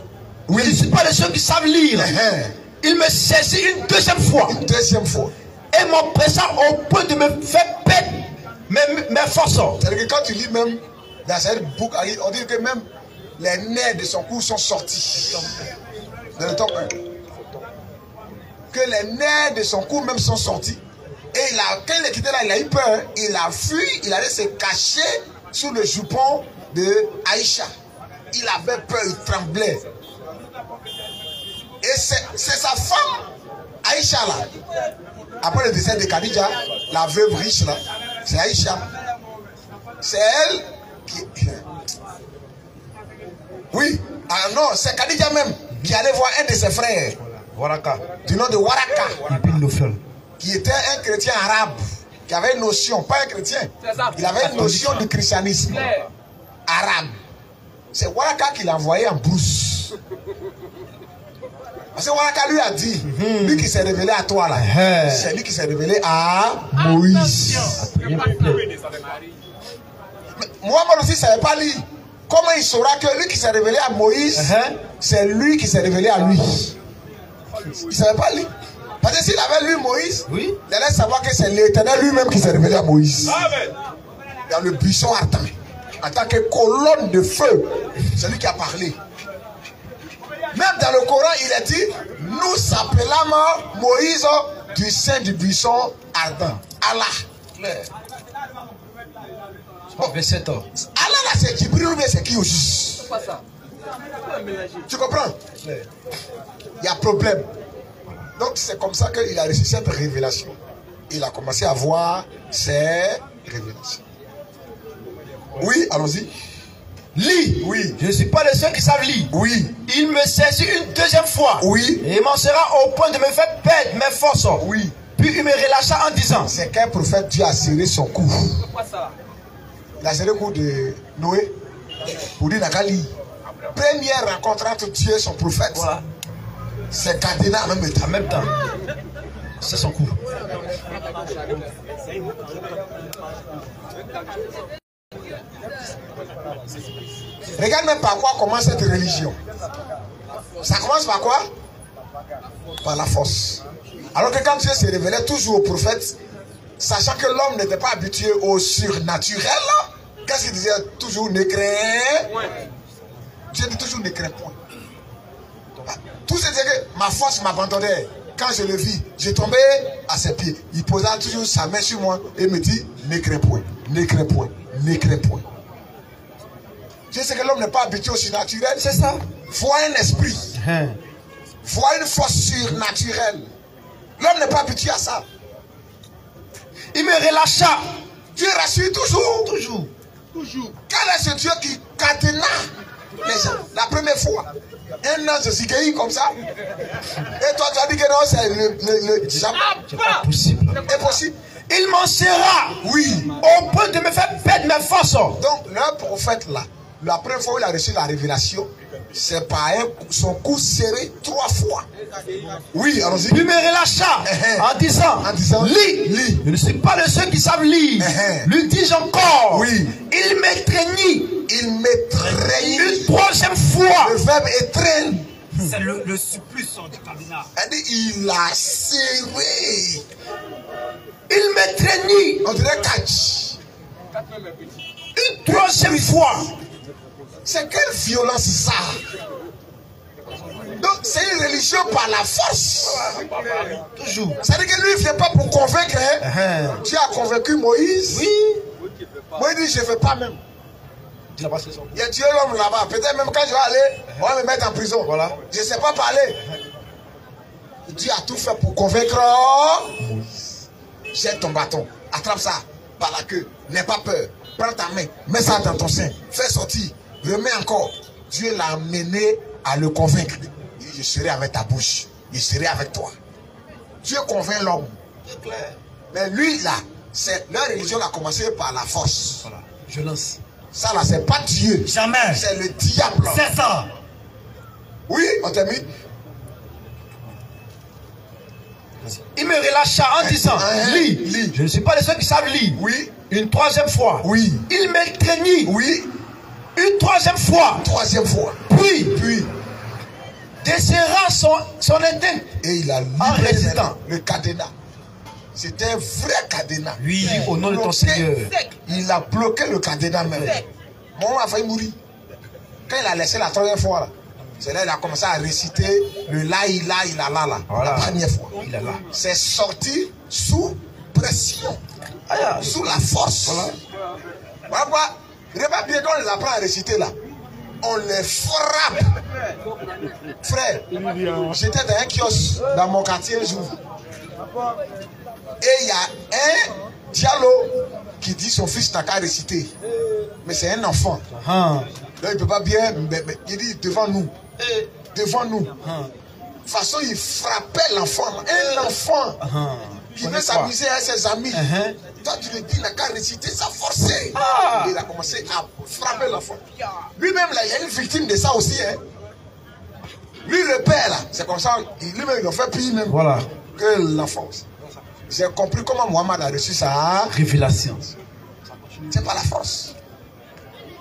Speaker 4: Oui. Je ne suis pas de ceux qui savent lire. Il me saisit une deuxième fois.
Speaker 1: Une deuxième fois.
Speaker 4: Et m'empressa au point de me faire perdre mes forces.
Speaker 1: C'est-à-dire que quand tu lis même dans cette boucle, on dit que même les nerfs de son cou sont sortis. Dans le top 1. Que les nerfs de son cou même sont sortis. Et quand il est quitté là, il a eu peur. Il a fui, il allait se cacher sous le jupon de Aïcha. Il avait peur, il tremblait. Et c'est sa femme, Aïcha là, après le décès de Khadija, la veuve riche là, c'est Aïcha. C'est elle qui... Oui, ah non, c'est Khadija même qui allait voir un de ses frères,
Speaker 4: Waraka.
Speaker 1: du nom de Waraka, qui était un chrétien arabe, qui avait une notion, pas un chrétien, il avait une notion du christianisme arabe. C'est Waraka qui l'a envoyé en brousse. Parce que Waraka lui a dit, lui qui s'est révélé à toi là, c'est lui qui s'est révélé à Moïse. Mohamed aussi ne savait pas lire. Comment il saura que lui qui s'est révélé à Moïse, c'est lui qui s'est révélé à lui? Il ne savait pas lire. Parce que s'il avait lu Moïse, il allait savoir que c'est l'Éternel lui-même qui s'est révélé à Moïse. Dans le buisson ardent. En tant que colonne de feu. C'est lui qui a parlé. Même dans le Coran, il a dit, nous s'appelons Moïse du sein du buisson ardent. Allah.
Speaker 4: Bon, 27 ans.
Speaker 1: Allah là, c'est Jibril ou bien c'est qui aussi? Tu comprends? Il y a problème. Donc c'est comme ça qu'il a reçu cette révélation. Il a commencé à voir ces révélations. Oui, allons-y.
Speaker 4: Lis.
Speaker 1: Oui.
Speaker 4: Je ne suis pas de ceux qui savent lire.
Speaker 1: Oui.
Speaker 4: Il me saisit une deuxième fois.
Speaker 1: Oui.
Speaker 4: Et il m'en sera au point de me faire perdre mes forces.
Speaker 1: Oui.
Speaker 4: Puis il me relâcha en disant.
Speaker 1: C'est qu'un prophète, Dieu a serré son cou. Il a serré le cou de Noé. Pour dire Nakali. Première rencontre entre Dieu et son prophète.
Speaker 4: Voilà.
Speaker 1: C'est Kadena en même temps.
Speaker 4: En même temps. C'est son coup.
Speaker 1: Regarde même par quoi commence cette religion. Ça commence par quoi? Par la force. Alors que quand Dieu s'est révélé toujours au prophète, sachant que l'homme n'était pas habitué au surnaturel, qu'est-ce qu'il disait? Toujours ne crains. Dieu dit toujours ne crains point. Tout ce que ma force m'abandonnait. Quand je le vis, j'ai tombé à ses pieds. Il posa toujours sa main sur moi et me dit, ne crains point, ne crains point, ne crains point. Je sais que l'homme n'est pas habitué au surnaturel.
Speaker 4: C'est ça.
Speaker 1: Faut un esprit. Faut une force surnaturelle. L'homme n'est pas habitué à ça.
Speaker 4: Il me relâcha.
Speaker 1: Dieu rassure toujours.
Speaker 4: Toujours.
Speaker 1: Quel est ce Dieu qui catena les gens? La première fois. Un an de Zigéi comme ça. Et toi, tu as dit que non, c'est le
Speaker 4: C'est pas possible.
Speaker 1: impossible.
Speaker 4: Il m'en sera.
Speaker 1: Oui.
Speaker 4: Au point de me faire perdre mes forces.
Speaker 1: Donc, le prophète là, la première fois où il a reçu la révélation, c'est par son cou serré 3 fois. Oui, allons-y.
Speaker 4: Il me relâcha en disant,
Speaker 1: lis.
Speaker 4: Je ne suis pas de ceux qui savent lire. Lui dis-je encore.
Speaker 1: Oui.
Speaker 4: Il m'étreignit.
Speaker 1: Il m'étreignit.
Speaker 4: Une 3e fois.
Speaker 1: Le verbe étreindre.
Speaker 5: C'est le supplice du cardinal.
Speaker 1: Il a serré.
Speaker 4: Il m'étreignit.
Speaker 1: On dirait catch.
Speaker 4: Une 3e fois.
Speaker 1: C'est quelle violence ça? Donc c'est une religion par la force.
Speaker 4: Toujours.
Speaker 1: C'est-à-dire que lui, il ne vient pas pour convaincre. Dieu a convaincu Moïse.
Speaker 4: Oui.
Speaker 1: Moïse dit, je ne fais pas même. Il y a Dieu l'homme là-bas. Peut-être même quand je vais aller, on va me mettre en prison.
Speaker 4: Voilà.
Speaker 1: Je ne sais pas parler. Dieu a tout fait pour convaincre Moïse. Jette ton bâton. Attrape ça par la queue. N'aie pas peur. Prends ta main. Mets ça dans ton sein. Fais sortir. Remets encore. Dieu l'a amené à le convaincre. Il dit, je serai avec ta bouche. Je serai avec toi. Dieu convainc l'homme. Mais lui là, leur religion a commencé par la force.
Speaker 4: Voilà. Je lance.
Speaker 1: Ça là, c'est pas Dieu.
Speaker 5: Jamais.
Speaker 1: C'est le diable.
Speaker 5: C'est ça.
Speaker 1: Oui, on t'a mis.
Speaker 4: Il me relâcha en disant, lis. Je ne suis pas de ceux qui savent lire.
Speaker 1: Oui.
Speaker 4: Une 3e fois.
Speaker 1: Oui.
Speaker 4: Il m'étreignit.
Speaker 1: Oui.
Speaker 4: Une 3e fois.
Speaker 1: 3e fois.
Speaker 4: Puis desserra son index.
Speaker 1: Et il a libéré le cadenas. C'était un vrai cadenas.
Speaker 4: Oui, au nom de ton Seigneur.
Speaker 1: Il a bloqué le cadenas même. Mon homme a failli mourir. Quand il a laissé la 3e fois, c'est là qu'il a commencé à réciter le la. Voilà. La première fois. C'est sorti sous pression. Sous la force. Voilà. Regarde bien quand on les apprend à réciter là. On les frappe. Frère, j'étais dans un kiosque dans mon quartier un jour. Et il y a un Diallo qui dit son fils n'a qu'à réciter. Mais c'est un enfant. Là, il ne peut pas bien. Mais il dit devant nous. Devant nous. De toute façon, il frappait l'enfant. Un enfant qui veut s'amuser avec ses amis. Toi, tu lui dis, il n'a qu'à réciter, ça forcé. Il a commencé à frapper l'enfant. Lui-même, là, il y a une victime de ça aussi. Hein. Lui, le père, là, c'est comme ça. Lui-même, il a fait pire même que l'enfant. J'ai compris comment Mohamed a reçu sa
Speaker 3: révélation.
Speaker 1: C'est pas la force.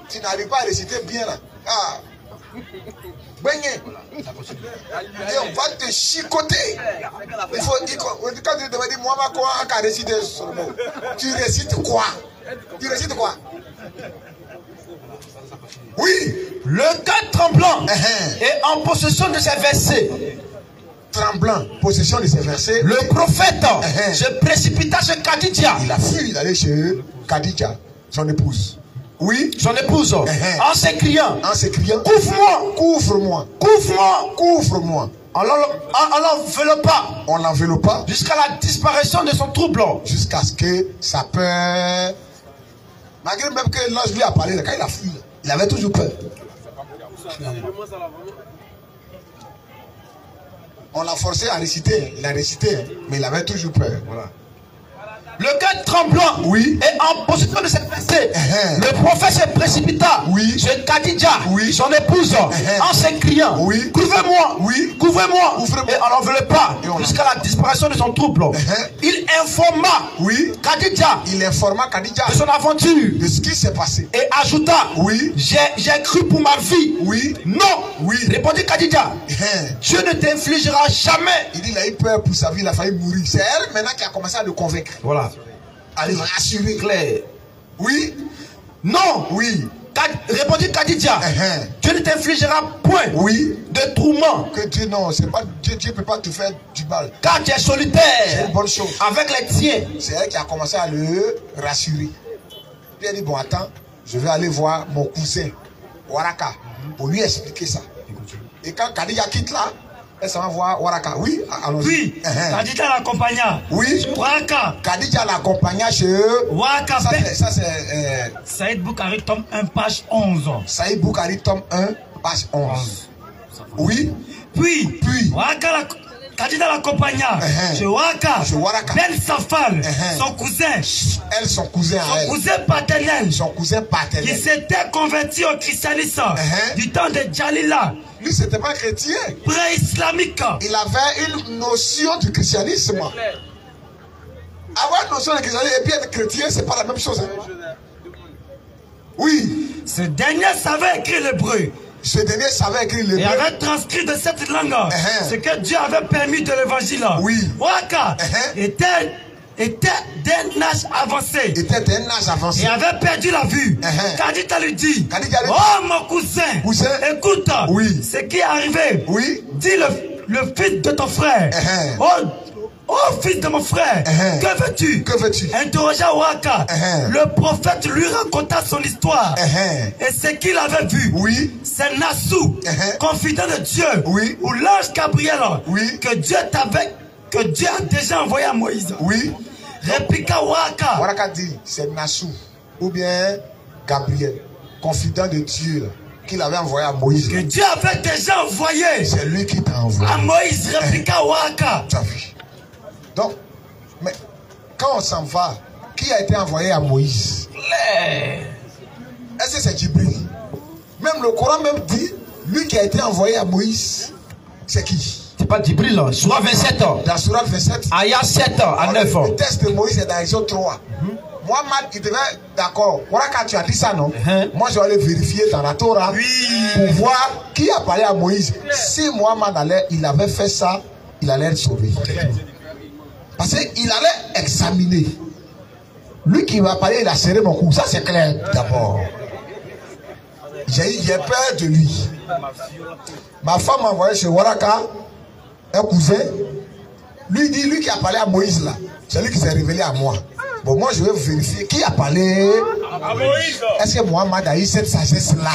Speaker 1: Tu n'arrives pas à réciter bien là. Et on va te chicoter. Il faut dire, quand tu te dis Mohamed quoi a récité ce mot. Tu récites quoi? Tu récites quoi? Oui.
Speaker 4: Le gars tremblant est en possession de ces versets.
Speaker 1: Tremblant, possession de ces versets.
Speaker 4: Le prophète se précipita chez Khadija.
Speaker 1: Il a fui, il allait chez Khadija, son épouse. Oui.
Speaker 4: Son épouse. En s'écriant.
Speaker 1: Couvre-moi. Couvre-moi.
Speaker 4: Couvre-moi.
Speaker 1: Couvre-moi.
Speaker 4: On l'enveloppa.
Speaker 1: On l'enveloppa.
Speaker 4: Jusqu'à la disparition de son trouble.
Speaker 1: Jusqu'à ce que sa peur. Malgré même que l'ange lui a parlé, quand il a fui, il avait toujours peur. On l'a forcé à réciter. Il a récité, mais il avait toujours peur. Voilà.
Speaker 4: Le gars tremblant est en possession de cette versets. Le prophète se précipita chez Khadija, son épouse, en s'écriant, couvrez-moi, couvrez-moi, et on l'enveloppa jusqu'à la disparition de son trouble. Il informa Khadija
Speaker 1: de
Speaker 4: son aventure,
Speaker 1: de ce qui s'est passé,
Speaker 4: et ajouta, j'ai cru pour ma vie. Non, répondit Khadija, Dieu ne t'infligera jamais.
Speaker 1: Il dit il a eu peur pour sa vie, il a failli mourir. C'est elle maintenant qui a commencé à le convaincre.
Speaker 3: Voilà.
Speaker 1: Allez, rassurer.
Speaker 4: Clair.
Speaker 1: Oui.
Speaker 4: Non. Répondit Khadija. Dieu ne t'infligera point de tourments.
Speaker 1: Que Dieu, non, c'est pas Dieu ne peut pas te faire du mal.
Speaker 4: Car tu es solitaire.
Speaker 1: C'est une bonne chose.
Speaker 4: Avec les tiens.
Speaker 1: C'est elle qui a commencé à le rassurer. Puis elle dit, bon, attends, je vais aller voir mon cousin, Waraka, pour lui expliquer ça. Et quand Khadija quitte là, elle s'en va voir Waraka. Oui, allons-y.
Speaker 5: Oui, Khadija l'accompagna.
Speaker 1: Oui.
Speaker 5: Waraka.
Speaker 1: Khadija l'accompagna chez eux.
Speaker 5: Waraka.
Speaker 1: Ça c'est
Speaker 5: Saïd Boukari, tome 1, page 11.
Speaker 1: Saïd Boukari, tome 1, page 11. Oui.
Speaker 5: Puis Waraka Khadija l'accompagna chez Waraka. Ben Safal, son cousin.
Speaker 1: Elle, son cousin.
Speaker 5: Son cousin paternel.
Speaker 1: Son cousin paternel.
Speaker 5: Qui s'était converti au christianisme du temps de Jalila.
Speaker 1: Lui, c'était pas chrétien.
Speaker 5: Pré-islamique.
Speaker 1: Il avait une notion du christianisme. Avoir une notion du christianisme et puis être chrétien, c'est pas la même chose. Oui.
Speaker 5: Ce dernier savait écrire l'hébreu.
Speaker 1: Ce dernier savait écrire l'hébreu.
Speaker 5: Et avait transcrit de cette langue ce que Dieu avait permis de l'évangile.
Speaker 1: Oui.
Speaker 5: Waraka était d'un âge avancé. Et avait perdu la vue. Khadija lui dit, oh mon cousin, écoute, ce qui est arrivé. Dis le fils de ton frère. Oh fils de mon frère, que veux-tu? Interrogea Waraka. Le prophète lui raconta son histoire. Et ce qu'il avait vu. C'est Nassou, confident de Dieu. Ou l'ange Gabriel. Que Dieu a déjà envoyé à Moïse. Répliqua Waraka.
Speaker 1: Waraka dit, c'est Nassou. Ou bien Gabriel, confident de Dieu, qu'il avait envoyé à Moïse.
Speaker 5: Que Dieu avait déjà envoyé.
Speaker 1: C'est lui qui t'a envoyé.
Speaker 5: À Moïse, répliqua Waraka.
Speaker 1: Tu as vu. Donc, mais quand on s'en va, qui a été envoyé à Moïse? Est-ce que c'est Djibril? Même le Coran même dit, lui qui a été envoyé à Moïse, c'est qui?
Speaker 4: C'est pas Djibril, Sourate 27.
Speaker 1: Dans Sourate 27.
Speaker 4: Ayah 7 à 9.
Speaker 1: Le texte de Moïse est dans Exode 3. Mohamed, il devait, d'accord. Voilà quand tu as dit ça, non? Moi, je vais aller vérifier dans la Torah pour voir qui a parlé à Moïse. Si Mohamed il avait fait ça, il allait être sauvé. Parce qu'il allait examiner. Lui qui va parler, il a serré mon cou. Ça, c'est clair d'abord. J'ai peur de lui. Ma femme m'a envoyé chez Waraka, un cousin. Lui dit, lui qui a parlé à Moïse là, c'est lui qui s'est révélé à moi. Bon, moi je vais vérifier qui a parlé à Moïse. Est-ce que Mohamed a eu cette sagesse là?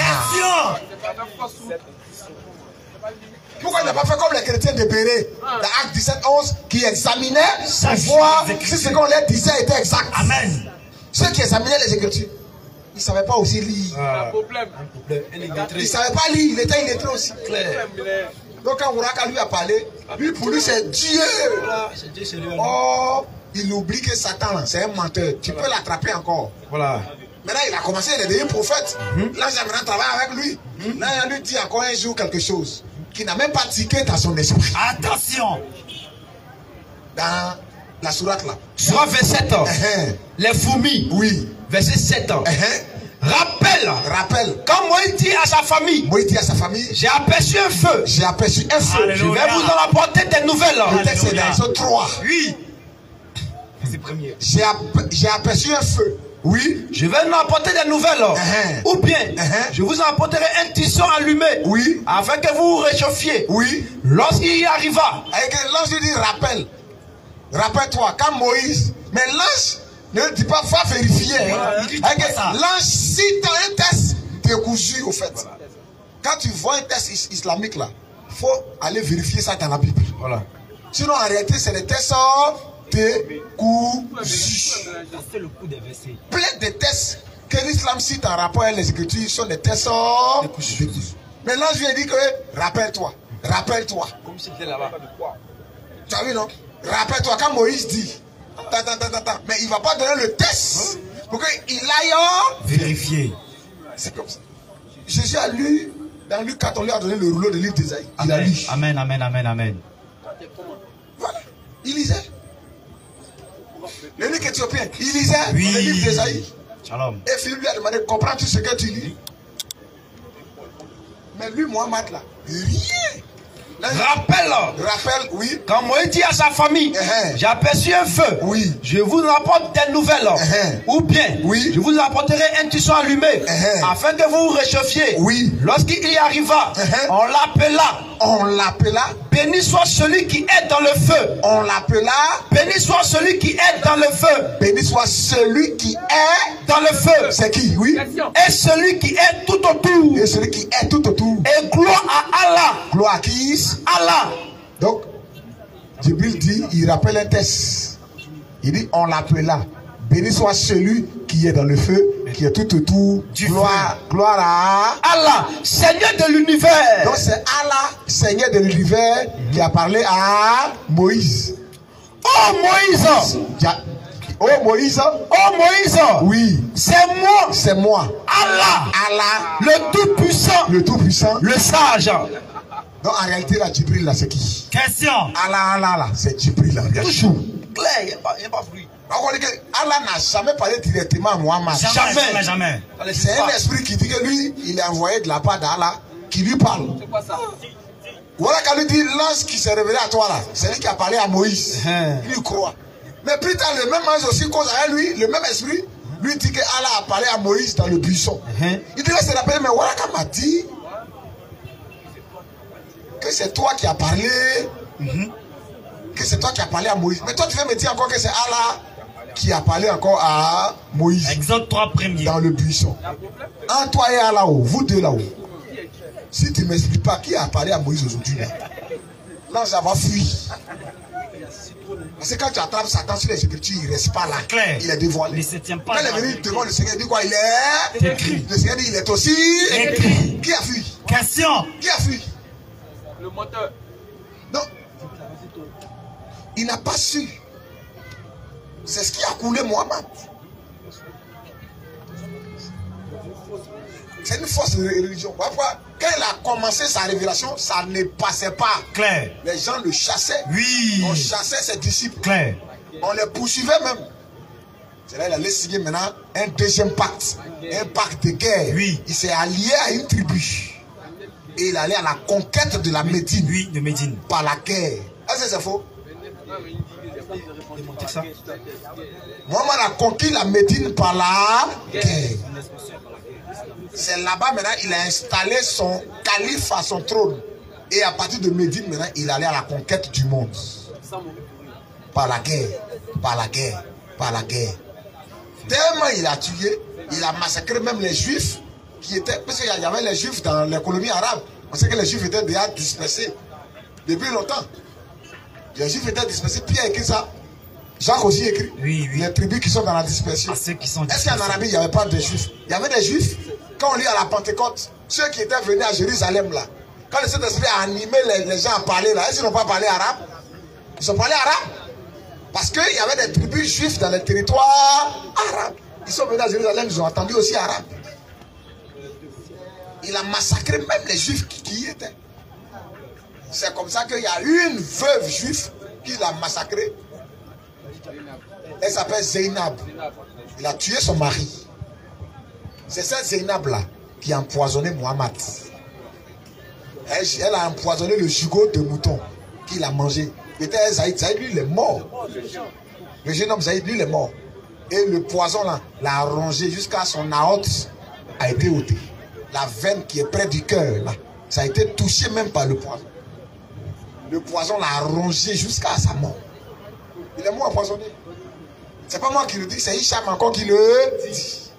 Speaker 1: Pourquoi il n'a pas fait comme les chrétiens de Béret, dans Acte 17-11, qui examinaient pour voir si ce qu'on leur disait était exact.
Speaker 5: Amen.
Speaker 1: Ceux qui examinaient les Écritures, ils ne savaient pas aussi lire.
Speaker 3: Un problème.
Speaker 1: Ils ne savaient pas lire, il était illettré aussi. Clair. Donc quand Ouraka lui a parlé, lui pour lui c'est Dieu. Oh, il oublie que Satan, c'est un menteur. Tu peux l'attraper encore.
Speaker 3: Voilà.
Speaker 1: Maintenant, il a commencé à devenir prophète. Là, j'aimerais travailler avec lui. Là, il lui dit encore un jour quelque chose qui n'a même pas tiqué dans son esprit.
Speaker 5: Attention.
Speaker 1: Dans la sourate là.
Speaker 4: Sourate 27. Les fourmis.
Speaker 1: Oui.
Speaker 4: Verset 7. Rappelle. Quand Moïse dit à sa famille. J'ai aperçu un feu.
Speaker 1: J'ai aperçu un feu.
Speaker 4: Alléluia. Je vais vous en apporter des nouvelles.
Speaker 1: Le texte est dans Exode 3.
Speaker 5: Oui.
Speaker 3: C'est premier.
Speaker 1: J'ai aperçu un feu. Oui.
Speaker 4: Je vais vous apporter des nouvelles. Ou bien, je vous en apporterai un tisson allumé.
Speaker 1: Oui.
Speaker 4: Afin que vous vous réchauffiez.
Speaker 1: Oui.
Speaker 4: Lorsqu'il y arriva.
Speaker 1: L'ange lui dit rappelle. Rappelle-toi, quand Moïse. Mais l'ange ne dit pas, va vérifier. L'ange cite un test décousu au fait. Voilà. Quand tu vois un test islamique là, il faut aller vérifier ça dans la Bible. Voilà. Sinon, en réalité, c'est des tests décousus. Plein de tests que l'islam cite en rapport avec les Écritures sont des tests décousus. Mais l'ange lui a dit que rappelle-toi. Comme si c'était là-bas. Tu as vu, non? Rappelle-toi, quand Moïse dit, mais il ne va pas donner le test pour qu'il aille
Speaker 5: vérifier.
Speaker 1: C'est comme ça. Jésus a lu, dans Luc 4, on lui a donné le rouleau de livre d'Ésaïe. Il a lu.
Speaker 5: Amen, amen, amen, amen.
Speaker 1: Voilà. Il lisait. Le livre éthiopien, il lisait le livre d'Ésaïe.
Speaker 5: Shalom.
Speaker 1: Et Philippe lui a demandé, comprends-tu ce que tu lis? Mais lui, Mohamed, là, rien. Rappelle, oui.
Speaker 4: Quand Moïse dit à sa famille, j'ai aperçu un feu.
Speaker 1: Oui.
Speaker 4: Je vous apporte des nouvelles. Ou bien, je vous apporterai un tisson allumé. Afin que vous vous réchauffiez.
Speaker 1: Oui.
Speaker 4: Lorsqu'il y arriva, on l'appela. Béni soit celui qui est dans le feu.
Speaker 1: On l'appela.
Speaker 4: Béni soit celui qui est dans le feu.
Speaker 1: Béni soit celui qui est
Speaker 4: dans le feu.
Speaker 1: C'est qui? Oui.
Speaker 4: Et celui qui est tout autour.
Speaker 1: Et celui qui est tout autour.
Speaker 4: Et gloire à Allah.
Speaker 1: Gloire à qui?
Speaker 4: Allah.
Speaker 1: Donc, Jibril dit, il rappelle un test. Il dit, on l'appela. Béni soit celui qui est dans le feu, qui est tout autour. Gloire à
Speaker 4: Allah, Seigneur de l'univers.
Speaker 1: Donc c'est Allah, Seigneur de l'univers, qui a parlé à Moïse.
Speaker 4: Oh Moïse.
Speaker 1: Oh Moïse.
Speaker 4: Oh Moïse.
Speaker 1: Oui.
Speaker 4: C'est moi.
Speaker 1: Allah.
Speaker 4: Le tout-puissant.
Speaker 1: Le
Speaker 4: sage.
Speaker 1: Donc en réalité, là, Jibril, là, c'est qui?
Speaker 5: Question.
Speaker 1: Allah, c'est Jibril, là.
Speaker 4: Toujours. Clair, il n'y a pas bruit.
Speaker 1: Allah n'a jamais parlé directement à Muhammad.
Speaker 5: Jamais.
Speaker 1: C'est un esprit qui dit que lui, il est envoyé de la part d'Allah, qui lui parle.
Speaker 3: C'est quoi ça?
Speaker 1: Voilà quand lui dit, l'ange qui s'est révélé à toi là, c'est lui qui a parlé à Moïse. Il lui croit. Mais plus tard, le même ange aussi cause avec lui, le même esprit, lui dit que Allah a parlé à Moïse dans le buisson. Il dit, là, c'est rappelé, mais voilà quand m'a dit que c'est toi qui as parlé, que c'est toi qui as parlé à Moïse. Mais toi, tu veux me dire encore que c'est Allah qui a parlé encore à Moïse.
Speaker 5: Exode 3 premier.
Speaker 1: Dans le buisson. En toi et Allah, vous deux là-haut. Si tu ne m'expliques pas qui a parlé à Moïse aujourd'hui, là, ça va fuir. Parce que quand tu attrapes Satan sur les Écritures, il ne reste pas là.
Speaker 5: Clair.
Speaker 1: Il est dévoilé.
Speaker 5: Il se tient pas.
Speaker 1: Quand il est venu devant le Seigneur, il dit quoi? Il est
Speaker 5: écrit.
Speaker 1: Le Seigneur dit, il est aussi
Speaker 5: écrit.
Speaker 1: Qui a fui?
Speaker 5: Question.
Speaker 1: Qui a fui?
Speaker 3: Le moteur.
Speaker 1: Non. Il n'a pas su. C'est ce qui a coulé Mohamed. C'est une fausse religion. Pourquoi? Quand il a commencé sa révélation, ça ne passait pas.
Speaker 5: Clair.
Speaker 1: Les gens le chassaient.
Speaker 5: Oui.
Speaker 1: On chassait ses disciples.
Speaker 5: Clair.
Speaker 1: On les poursuivait même. C'est là qu'il allait signer maintenant un deuxième pacte. Un pacte de guerre.
Speaker 5: Oui. Il
Speaker 1: s'est allié à une tribu. Et il allait à la conquête de la Médine.
Speaker 5: Oui, de Médine.
Speaker 1: Par la guerre. Est-ce que c'est faux? Mohamed a conquis la Médine par la guerre. C'est là-bas maintenant il a installé son calife à son trône. Et à partir de Médine maintenant il allait à la conquête du monde. Par la guerre. Par la guerre. Par la guerre. Tellement il a tué, il a massacré même les juifs qui étaient, parce qu'il y avait les juifs dans les colonies arabes. On sait que les juifs étaient déjà dispersés Depuis longtemps. Les Juifs étaient dispersés. Pierre écrit ça. Jacques aussi écrit.
Speaker 5: Oui, oui.
Speaker 1: Les tribus qui sont dans la dispersion. Est-ce qu'en Arabie, il n'y avait pas de Juifs? Il y avait des Juifs. Quand on lit à la Pentecôte, ceux qui étaient venus à Jérusalem là, quand le Saint-Esprit a animé les gens à parler là, est-ce qu'ils n'ont pas parlé arabe? Ils ont parlé arabe. Parce qu'il y avait des tribus juifs dans les territoires arabes. Ils sont venus à Jérusalem, ils ont entendu aussi arabe. Il a massacré même les juifs qui y étaient. C'est comme ça qu'il y a une veuve juive qui l'a massacrée. Elle s'appelle Zeynab. Il a tué son mari. C'est cette Zeynab là qui a empoisonné Mohammed. Elle a empoisonné le jugot de mouton qu'il a mangé. C'était Zaïd. Zaïd, lui, il est mort. Le jeune homme Zaïd, lui, il est mort. Et le poison là l'a rongé jusqu'à son aorte a été ôté. La veine qui est près du cœur là, ça a été touché même par le poison. Le poison l'a rongé jusqu'à sa mort. Il est mort empoisonné. C'est pas moi qui le dis, c'est Hicham encore qui le dit.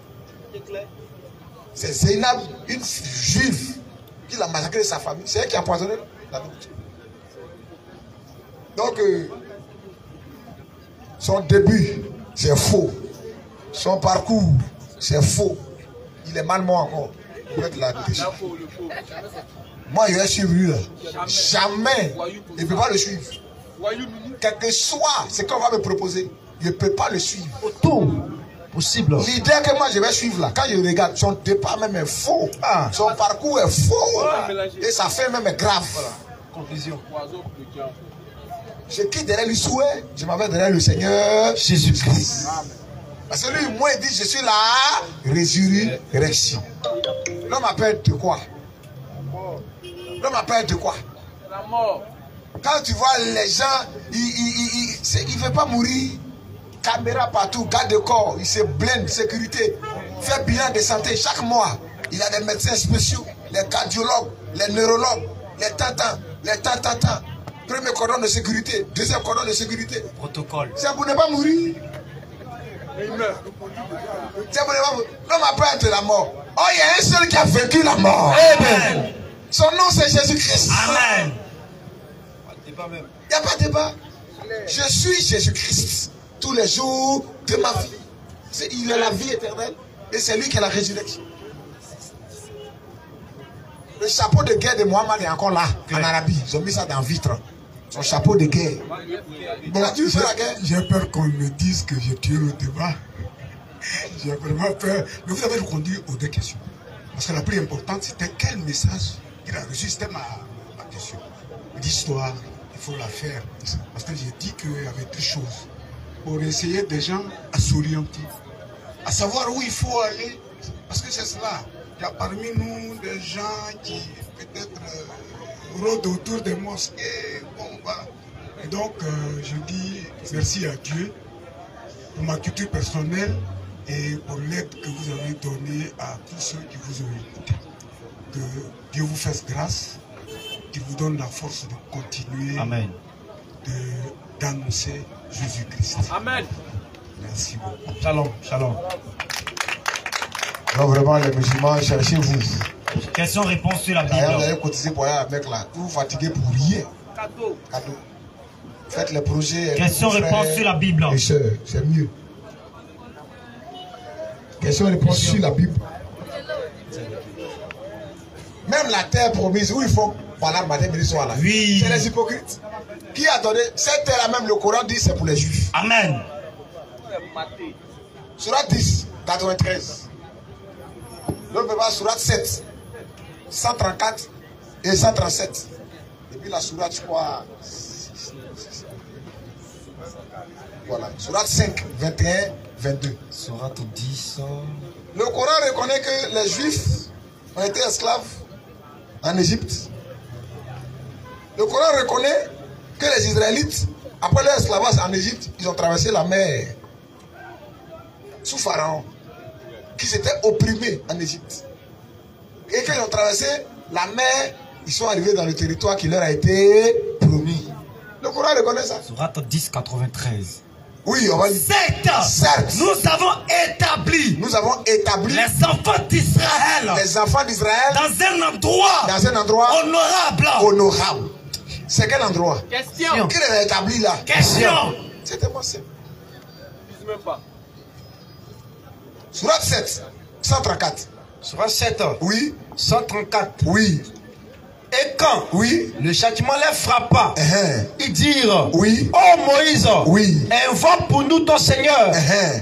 Speaker 1: C'est Zeynab, une juive, qui l'a massacré sa famille. C'est elle qui a empoisonné la nourriture. Donc, son début, c'est faux. Son parcours, c'est faux. Il est mal mort encore. Moi, je vais suivre lui là. Jamais. Je ne peux pas le suivre. Quel que soit ce qu'on va me proposer, je ne peux pas le suivre.
Speaker 4: Tout possible.
Speaker 1: L'idée que moi je vais suivre là, quand je regarde, son départ même est faux. Son parcours est faux. Et sa fin même est grave.
Speaker 4: Conclusion.
Speaker 1: Je quitte derrière le souhait, je m'avais derrière le Seigneur Jésus-Christ. Parce que lui, moi, il dit, je suis la résurrection. L'homme a peur de quoi? L'homme a peur de quoi?
Speaker 3: La mort.
Speaker 1: Quand tu vois les gens, il ne veut pas mourir. Caméra partout, garde de corps, il se blinde, sécurité. Fait bilan de santé chaque mois. Il a des médecins spéciaux, les cardiologues, les neurologues, les tantans, les tantantans. Premier cordon de sécurité, deuxième cordon de sécurité.
Speaker 5: Protocole.
Speaker 1: C'est pour ne pas mourir.
Speaker 3: Et il meurt.
Speaker 1: C'est pour ne pas mourir. L'homme a peur de la mort. Oh, il y a un seul qui a vaincu la mort.
Speaker 5: Amen.
Speaker 1: Son nom c'est Jésus-Christ.
Speaker 5: Amen.
Speaker 1: Il n'y a pas de débat. Je suis Jésus-Christ tous les jours de ma vie. Il est la vie éternelle et c'est lui qui est la résurrection. Le chapeau de guerre de Mohammed est encore là, en Arabie. Ils ont mis ça dans le vitre. Son chapeau de guerre.
Speaker 2: Bon, j'ai peur qu'on me dise que j'ai tué le débat. J'ai vraiment peur. Mais vous avez répondu aux deux questions. Parce que la plus importante, c'était quel message il a reçu. C'était ma question. L'histoire, il faut la faire. Parce que j'ai dit qu'il y avait deux choses. Pour essayer des gens à s'orienter, à savoir où il faut aller. Parce que c'est cela. Il y a parmi nous des gens qui peut-être rôdent autour des mosquées. Bon, voilà. Et donc, je dis merci à Dieu pour ma culture personnelle et pour l'aide que vous avez donnée à tous ceux qui vous ont écouté. Que Dieu vous fasse grâce, qu'il vous donne la force de continuer d'annoncer Jésus-Christ.
Speaker 3: Amen.
Speaker 2: Merci beaucoup.
Speaker 4: Shalom, shalom.
Speaker 1: Donc vraiment les musulmans, cherchez-vous.
Speaker 5: Question-réponse sur la Bible.
Speaker 1: D'ailleurs, vous allez cotiser pour aller avec là. Vous vous fatiguez pour rien.
Speaker 3: Cadeau.
Speaker 1: Cadeau. Faites les projets.
Speaker 5: Question-réponse sur la Bible.
Speaker 1: Et sœurs, c'est mieux. Question-réponse sur la Bible. Même la terre promise, où il faut parler le matin, midi, soir là.
Speaker 5: Oui.
Speaker 1: C'est les hypocrites. Qui a donné cette terre-là, même le Coran dit c'est pour les Juifs.
Speaker 5: Amen.
Speaker 1: Surat 10, 93. L'autre va Surat 7, 134 et 137. Et puis la Surat, je crois. Voilà. Surat 5, 21, 22.
Speaker 5: Surat 10.
Speaker 1: Le Coran reconnaît que les Juifs ont été esclaves en Égypte. Le Coran reconnaît que les Israélites, après leur esclavage en Égypte, ils ont traversé la mer sous Pharaon, qui s'était opprimé en Égypte. Et quand ils ont traversé la mer, ils sont arrivés dans le territoire qui leur a été promis. Le Coran reconnaît ça.
Speaker 5: Surat 10, 93.
Speaker 1: Oui, on va dire. Certes.
Speaker 5: Nous avons établi les enfants d'Israël
Speaker 1: dans un endroit
Speaker 5: honorable.
Speaker 1: C'est quel endroit?
Speaker 3: Question.
Speaker 1: Qui est établi là?
Speaker 5: Question.
Speaker 1: C'est tellement simple.
Speaker 3: Je même pas.
Speaker 1: Sourate 7, 134.
Speaker 4: Sourate 7.
Speaker 1: Oui.
Speaker 4: 134.
Speaker 1: Oui.
Speaker 4: Et quand le châtiment les frappa, ils dirent, oh Moïse, invoque pour nous ton Seigneur,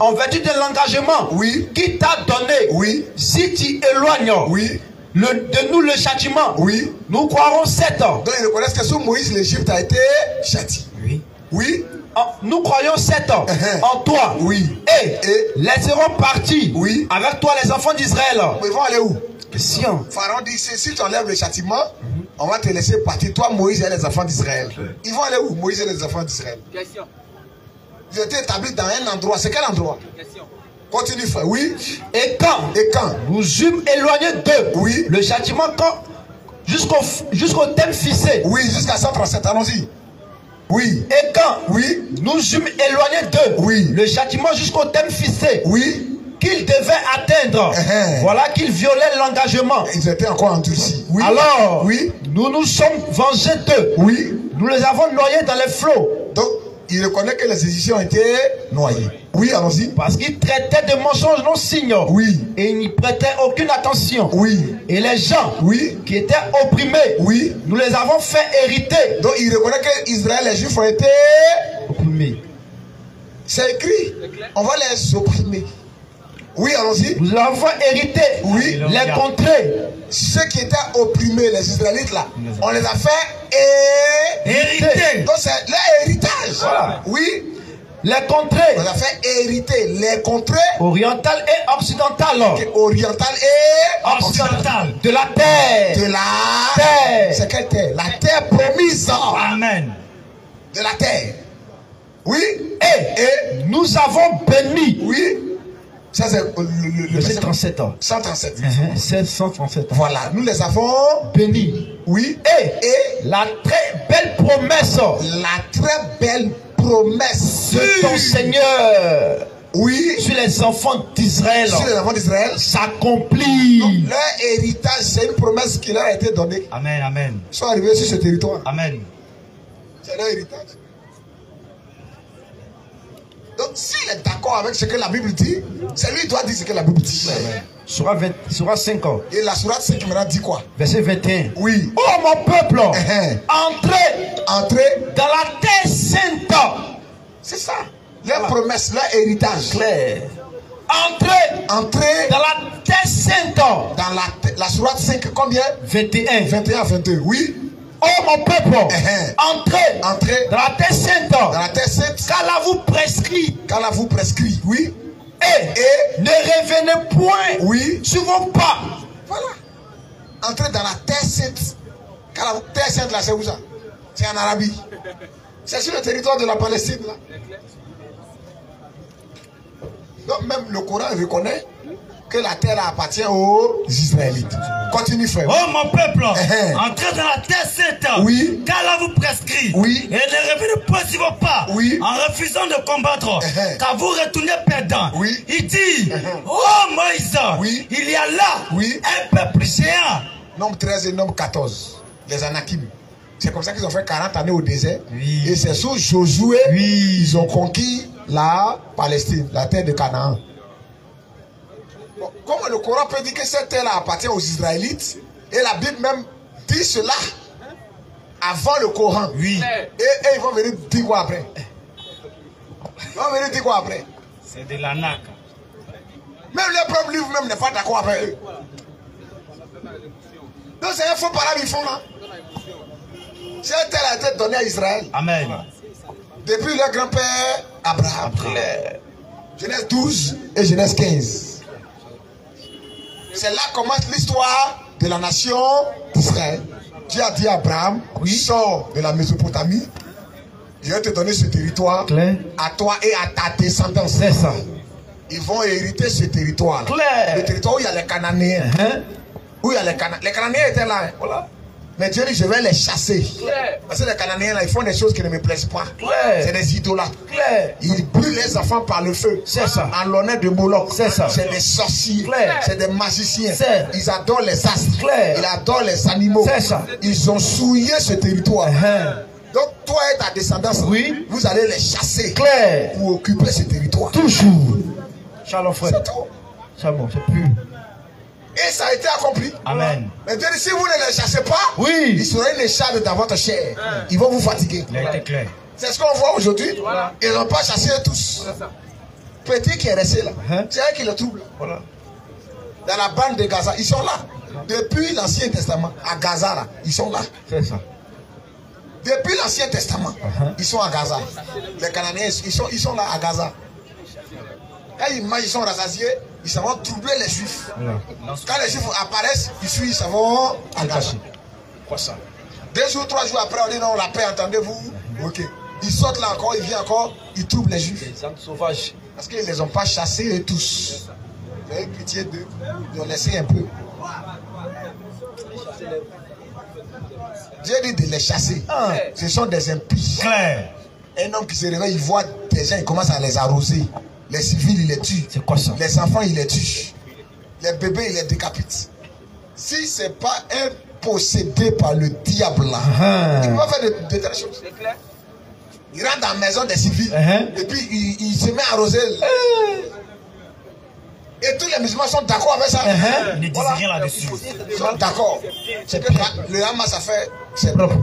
Speaker 4: en vertu de l'engagement qu'il t'a donné. Si tu éloignes de nous le châtiment, nous croirons 7 ans.
Speaker 1: Donc ils reconnaissent que sous Moïse, l'Égypte a été châtiée. Oui.
Speaker 4: Nous croyons 7 ans en toi. Et laisserons partir avec toi les enfants d'Israël.
Speaker 1: Ils vont aller où?
Speaker 4: Question.
Speaker 1: Pharaon dit, si tu enlèves le châtiment, on va te laisser partir, toi, Moïse et les enfants d'Israël. Ils vont aller où, Moïse et les enfants d'Israël?
Speaker 3: Question.
Speaker 1: Ils étaient établis dans un endroit. C'est quel endroit?
Speaker 3: Question.
Speaker 1: Continue, frère. Oui.
Speaker 4: Et quand nous eûmes éloigné d'eux, le châtiment jusqu'au thème fixé.
Speaker 1: Oui, jusqu'à 137. Allons-y. Oui.
Speaker 4: Et quand nous eûmes éloigné d'eux, le châtiment jusqu'au thème fixé. Qu'ils devaient atteindre. Voilà qu'ils violaient l'engagement.
Speaker 1: Ils étaient encore endurcis.
Speaker 4: Alors, nous nous sommes vengés d'eux. Nous les avons noyés dans les flots.
Speaker 1: Donc, il reconnaît que les Égyptiens ont été noyés. Oui, allons-y.
Speaker 4: Parce qu'ils traitaient de mensonges non signes. Et ils n'y prêtaient aucune attention. Et les gens qui étaient opprimés, nous les avons fait hériter.
Speaker 1: Donc, il reconnaît que Israël, les Juifs ont été
Speaker 4: opprimés.
Speaker 1: C'est écrit. On va les opprimer. Oui, allons-y.
Speaker 4: Nous avons hérité les contrées.
Speaker 1: Ceux qui étaient opprimés, les Israélites là, on les a fait hériter. Donc c'est leur héritage.
Speaker 4: Voilà.
Speaker 1: Oui.
Speaker 4: Les contrées.
Speaker 1: On les a fait hériter les contrées
Speaker 4: orientales et occidentales.
Speaker 1: Orientales et
Speaker 4: occidentales. De la terre.
Speaker 1: De la terre. C'est quelle terre? La terre promise.
Speaker 5: Amen.
Speaker 1: De la terre. Oui.
Speaker 4: Et nous avons béni.
Speaker 1: Oui. Ça, c'est le
Speaker 4: 137 ans.
Speaker 1: 137.
Speaker 4: 137 ans.
Speaker 1: Voilà, nous les avons
Speaker 4: bénis.
Speaker 1: Oui.
Speaker 4: Et la très belle promesse.
Speaker 1: La très belle promesse
Speaker 4: de ton Seigneur.
Speaker 1: Oui.
Speaker 4: Sur les enfants d'Israël.
Speaker 1: Sur les enfants d'Israël.
Speaker 4: S'accomplit.
Speaker 1: Leur héritage, c'est une promesse qui leur a été donnée.
Speaker 5: Amen, amen.
Speaker 1: Ils sont arrivés sur ce territoire.
Speaker 5: Amen.
Speaker 1: C'est leur héritage. Donc, s'il est d'accord avec ce que la Bible dit, c'est lui qui doit dire ce que la Bible dit.
Speaker 4: Sourate 5 ans.
Speaker 1: Et la sourate 5 maintenant dit quoi?
Speaker 4: Verset 21.
Speaker 1: Oui.
Speaker 4: Oh mon peuple, entrez dans la terre sainte.
Speaker 1: C'est ça. Leur promesse, leur héritage.
Speaker 4: Clair. Entrez dans la terre sainte.
Speaker 1: Dans la sourate 5, combien?
Speaker 4: 21.
Speaker 1: 21 à 22, oui.
Speaker 4: Oh mon peuple, entrez dans la terre sainte.
Speaker 1: Dans la terre sainte.
Speaker 4: Qu'Allah vous prescrit.
Speaker 1: Qu'Allah vous prescrit, oui.
Speaker 4: Et ne revenez point sur vos pas.
Speaker 1: Voilà. Entrez dans la terre sainte. Car la terre sainte là, c'est où ça? C'est en Arabie. C'est sur le territoire de la Palestine là. Donc même le Coran reconnaît que la terre appartient aux Israélites. Continue, frère.
Speaker 5: Oh mon peuple, entrez dans la terre sainte.
Speaker 1: Oui.
Speaker 5: Qu'Allah vous prescrit.
Speaker 1: Oui.
Speaker 5: Et ne revenez pas sur vos pas.
Speaker 1: Oui.
Speaker 5: En refusant de combattre. Car vous retournez perdant.
Speaker 1: Oui.
Speaker 5: Il dit, oh Moïse,
Speaker 1: oui.
Speaker 5: Il y a là un peuple géant.
Speaker 1: Nombre 13 et nombre 14. Les Anakim. C'est comme ça qu'ils ont fait 40 années au désert.
Speaker 5: Oui.
Speaker 1: Et c'est sous Josué, ils ont conquis la Palestine, la terre de Canaan. Bon, comment le Coran peut dire que cette terre-là appartient aux Israélites? Et la Bible même dit cela avant le Coran.
Speaker 5: Oui.
Speaker 1: Et ils vont venir dire quoi après? Ils vont venir dire quoi après?
Speaker 5: C'est de la naque.
Speaker 1: Même les propres livres même n'est pas d'accord avec eux. Donc c'est un faux parade ils font là. Cette terre a été donnée à Israël.
Speaker 5: Amen.
Speaker 1: Depuis leur grand-père Abraham. Genèse 12 et Genèse 15. C'est là commence l'histoire de la nation d'Israël. Dieu a dit à Abraham, sors de la Mésopotamie. Je vais te donner ce territoire à toi et à ta descendance.
Speaker 4: C'est ça.
Speaker 1: Ils vont hériter ce territoire. Le territoire où il y a les Cananéens. Où il y a les Cananéens. Les Cananéens étaient là. Voilà. Mais Dieu dit, je vais les chasser. Parce que les Cananéens, là, ils font des choses qui ne me plaisent pas. C'est des idolâtres. Ils brûlent les enfants par le feu.
Speaker 5: C'est ça.
Speaker 1: En l'honneur de Moloch.
Speaker 5: C'est ça.
Speaker 1: C'est des sorciers. C'est des magiciens.
Speaker 5: Ils
Speaker 1: adorent les astres. Ils adorent les animaux.
Speaker 5: C'est ça.
Speaker 1: Ils ont souillé ce territoire. Donc, toi et ta descendance, vous allez les chasser pour occuper ce territoire.
Speaker 5: Toujours. Shalom, frère.
Speaker 1: C'est tout.
Speaker 5: Shalom, c'est plus.
Speaker 1: Et ça a été accompli.
Speaker 5: Amen.
Speaker 1: Mais Dieu dit, si vous ne les chassez pas, ils seront une écharpe dans votre chair. Ils vont vous fatiguer. C'est ce qu'on voit aujourd'hui. Voilà. Ils n'ont pas chassé tous. Petit qui est resté là, c'est eux qui le trouble. Voilà. Dans la bande de Gaza, ils sont là. Depuis l'Ancien Testament, à Gaza, là, ils sont là.
Speaker 5: C'est ça.
Speaker 1: Depuis l'Ancien Testament, ils sont à Gaza. Les Cananéens, ils sont là à Gaza. Quand ils mangent, ils sont rassasiés, ils s'en vont troubler les Juifs. Quand les Juifs apparaissent, ils s'en vont à Gaza. Quoi ça? 2 jours, 3 jours après, on dit non, la paix, entendez-vous? Ok. Ils sortent là encore, ils viennent encore, ils troublent les Juifs. Les âmes sauvages. Parce qu'ils ne les ont pas chassés eux tous. Vous avez pitié d'eux. Ils ont laissé un peu. Dieu dit de les chasser. Ce sont des impies. Un homme qui se réveille, il voit des gens, il commence à les arroser. Les civils, il les tue. C'est quoi ça? Les enfants, il les tue. Les bébés, il les décapite. Si ce n'est pas un possédé par le diable, il ne peut pas faire de telles choses. C'est clair. Il rentre dans la maison des civils et puis il se met à arroser. Et tous les musulmans sont d'accord avec ça.
Speaker 5: Ils ne disent rien là-dessus.
Speaker 1: Ils sont d'accord. C'est que le Hamas a fait, c'est propre.